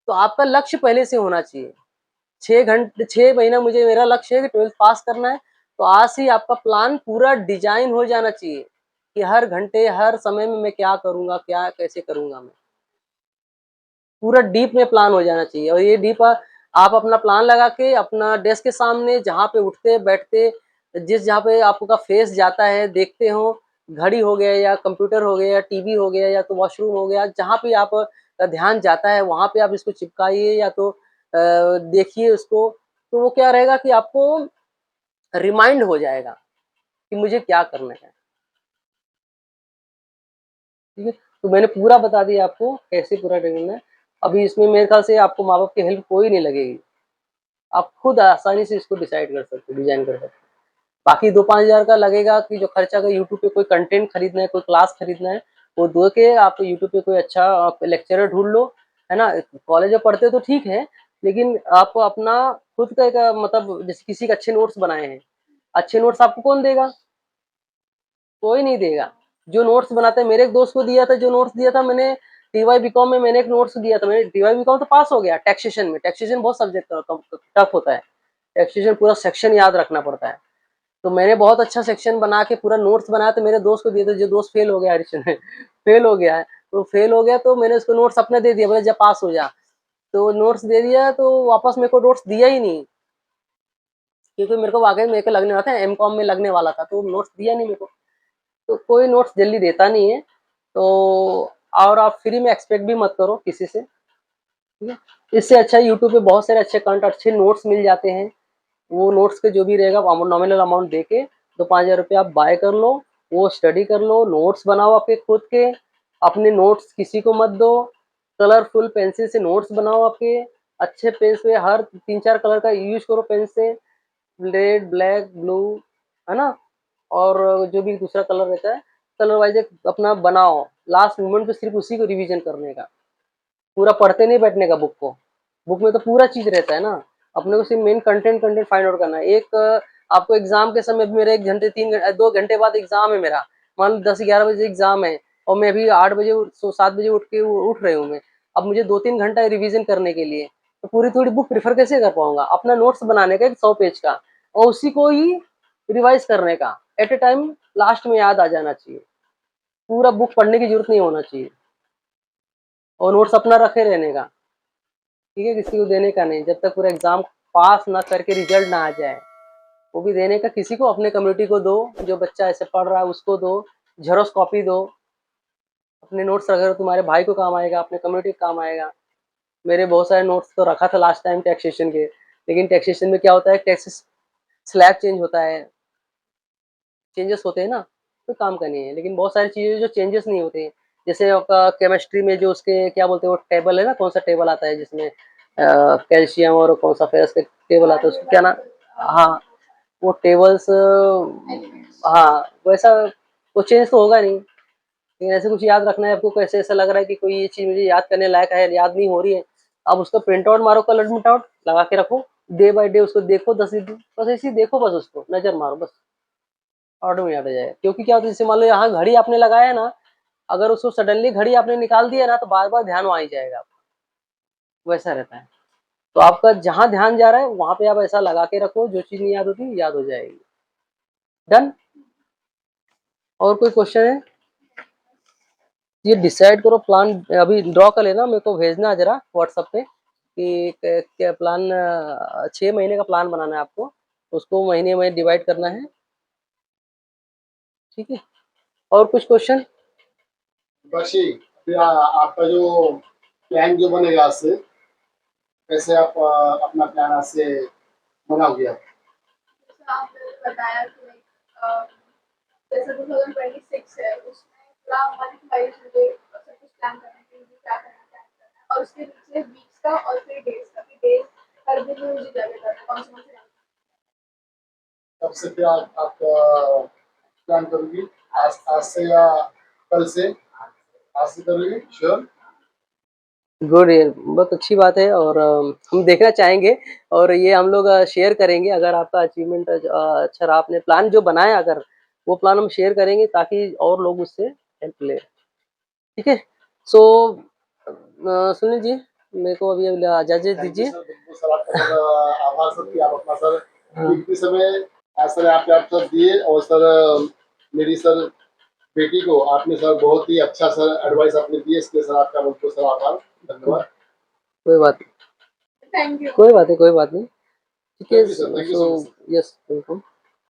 तो आपका लक्ष्य पहले से होना चाहिए। 6 महीना मुझे मेरा लक्ष्य है कि 12th पास करना है, तो आज से ही आपका प्लान पूरा डिजाइन हो जाना चाहिए कि हर घंटे हर समय में मैं क्या करूंगा, क्या कैसे करूंगा मैं। पूरा डीप में प्लान हो जाना चाहिए। और ये डीप आप अपना प्लान लगा के अपना डेस्क के सामने जहाँ पे उठते बैठते, जहाँ पे आपका फेस जाता है देखते हो, घड़ी हो गया या कंप्यूटर हो गया या टीवी हो गया या तो वॉशरूम हो गया, जहाँ पे आप ध्यान जाता है वहां पे आप इसको चिपकाइए या तो देखिए उसको। तो वो क्या रहेगा कि आपको रिमाइंड हो जाएगा कि मुझे क्या करना है। ठीक है, तो मैंने पूरा बता दिया आपको कैसे पूरा करना है। अभी इसमें मेरे ख्याल से आपको माँ बाप की हेल्प कोई नहीं लगेगी, आप खुद आसानी से इसको डिसाइड कर सकते हो, डिजाइन कर सकते हो। बाकी 2-5 हज़ार का लगेगा कि जो खर्चा अगर यूट्यूब पे कोई कंटेंट खरीदना है, कोई क्लास खरीदना है, वो दो के आप यूट्यूब पे कोई अच्छा लेक्चरर ढूंढ लो, है ना। कॉलेज में पढ़ते हो तो ठीक है, लेकिन आप अपना खुद का एक मतलब जैसे किसी के अच्छे नोट्स बनाए हैं, अच्छे नोट्स आपको कौन देगा, कोई नहीं देगा। जो नोट्स बनाते हैं, मेरे एक दोस्त को दिया था, जो नोट्स दिया था मैंने टीवाई बीकॉम में, मैंने एक नोट्स दिया था, मैंने टीवाई बीकॉम तो पास हो गया, टैक्सेशन में, टैक्सेशन बहुत सब्जेक्ट टफ होता है, टैक्सेशन पूरा सेक्शन याद रखना पड़ता है। तो मैंने बहुत अच्छा सेक्शन बना के पूरा नोट्स बनाया, तो मेरे दोस्त को दिए थे, जो दोस्त फेल हो गया है फेल हो गया है, तो फेल हो गया तो मैंने उसको नोट्स अपने दे दिया, बोले जब पास हो जा। तो नोट्स दे दिया तो वापस मेरे को नोट्स दिया ही नहीं, क्योंकि मेरे को वाकई मेरे को लगने वाला था, एमकॉम में लगने वाला था, तो नोट्स दिया नहीं मेरे को। तो कोई नोट्स जल्दी देता नहीं है। तो और आप फ्री में एक्सपेक्ट भी मत करो किसी से। ठीक है, इससे अच्छा यूट्यूब पे बहुत सारे अच्छे कंटेंट, अच्छे नोट्स मिल जाते हैं। वो नोट्स के जो भी रहेगा नॉमिनल अमाउंट दे के 2-5 हज़ार रुपये आप बाय कर लो, वो स्टडी कर लो, नोट्स बनाओ आपके खुद के, अपने नोट्स किसी को मत दो, कलरफुल पेंसिल से नोट्स बनाओ आपके, अच्छे पेन से हर 3-4 कलर का यूज़ करो पेन से, रेड, ब्लैक, ब्लू, है ना? और जो भी दूसरा कलर रहता है, कलर वाइज़ एक अपना बनाओ, लास्ट मोमेंट पे सिर्फ़ उसी को रिवीजन करने का, पूरा पढ़ते नहीं बैठने का बुक को। बुक में तो पूरा चीज़ रहता है ना, अपने को सिर्फ़ मेन कंटेंट फाइंड आउट करना है। एक आपको एग्ज़ाम के समय मेरा 1 घंटे 2 घंटे बाद एग्ज़ाम है मेरा, मान लो 10-11 बजे एग्ज़ाम है और मैं अभी 8 बजे 7 बजे उठ के उठ रही हूँ मैं। अब मुझे 2-3 घंटा है रिवीज़न करने के लिए, तो पूरी थोड़ी बुक प्रेफ़र कैसे कर पाऊँगा? अपना नोट्स बनाने का एक 100 पेज का और उसी को ही रिवाइज़ करने का, एट अ टाइम लास्ट में याद आ जाना चाहिए। पूरा बुक पढ़ने की ज़रूरत नहीं होना चाहिए और नोट्स अपना रखे रहने का। ठीक है, किसी को देने का नहीं, जब तक पूरा एग्ज़ाम पास ना करके रिज़ल्ट ना आ जाए। वो भी देने का किसी को, अपने कम्युनिटी को दो, जो बच्चा ऐसे पढ़ रहा है उसको दो, ज़ेरॉक्स कॉपी दो, अपने नोट्स अगर तुम्हारे भाई को काम आएगा, अपने कम्युनिटी को काम आएगा। मेरे बहुत सारे नोट्स तो रखा था लास्ट टाइम टैक्सेशन के, लेकिन टैक्सेशन में क्या होता है, टैक्सेस स्लैब चेंज होता है, चेंजेस होते हैं ना, तो काम का नहीं है। लेकिन बहुत सारी चीज़ें जो चेंजेस नहीं होते, जैसे आपका केमिस्ट्री में जो उसके क्या बोलते हैं वो टेबल है ना, कौन सा टेबल आता है जिसमें कैल्शियम और कौन सा फेरस का टेबल आता है, उसको क्या ना, हाँ, वो टेबल्स, हाँ, वैसा वो चेंज तो होगा नहीं, लेकिन ऐसे कुछ याद रखना है आपको, कैसे ऐसा लग रहा है कि कोई ये चीज़ मुझे याद करने लायक है, याद नहीं हो रही है, आप उसका प्रिंट आउट मारो, कलर प्रिंट आउट लगा के रखो, डे बाय डे उसको देखो, 10 दिन बस ऐसे ही देखो, बस उसको नज़र मारो बस, ऑटो में याद आ जाएगा। क्योंकि क्या होता है, जैसे मान लो यहाँ घड़ी आपने लगाया है ना, अगर उसको सडनली घड़ी आपने निकाल दिया ना, तो बार-बार ध्यान वहाँ ही जाएगा आपका, वैसा रहता है। तो आपका जहाँ ध्यान जा रहा है, वहाँ पे आप ऐसा लगा के रखो, जो चीज़ नहीं याद होती, याद हो जाएगी। डन? और कोई क्वेश्चन है? ये डिसाइड करो प्लान, अभी ड्रॉ कर लेना, मेरे को भेजना ज़रा व्हाट्सएप पे कि क्या प्लान, 6 महीने का प्लान बनाना है आपको, उसको महीने में डिवाइड करना है, ठीक है? और कुछ क्वेश्चन? बशी, फिर आपका जो प्लान जो बनेगा आज से, कैसे आप अपना प्लान आज से बनाओगे आप? जैसे आपने बताया कि जैसे 2026 है उसमें पूरा मंथ वाइज मुझे सब कुछ प्लान करना है कि मुझे क्या करना है और उसके पीछे वीक्स का और फिर डेज का, कि डेज हर दिन में मुझे क्या करना है, कौन से तब से फिर आप प्लान करोगी आज आज से या कल से? आज से करोगी श्योर? गुड, ये बहुत अच्छी बात है और हम देखना चाहेंगे और ये हम लोग शेयर करेंगे, अगर आपका अचीवमेंट अच्छा रहा, आपने प्लान जो बनाया अगर, वो प्लान हम शेयर करेंगे ताकि और लोग उससे हेल्प लें, ठीक है? सो सुनील जी, मेरे को अभी इजाज़त थैंक यू दीजिए। सर, बिल्कुल सर, आपका सर आभार सर कि आप अपना सर हाँ, कीमती समय सर आप सर दिए, और सर मेरी सर बेटी को आपने सर बहुत ही अच्छा सर एडवाइस आपने दिए, इसलिए सर आपका बहुत बहुत सर आभार, धन्यवाद। कोई बात नहीं, थैंक यू। कोई बात नहीं, कोई बात नहीं, ठीक है? Thank you sir, thank you so so much. Yes, welcome.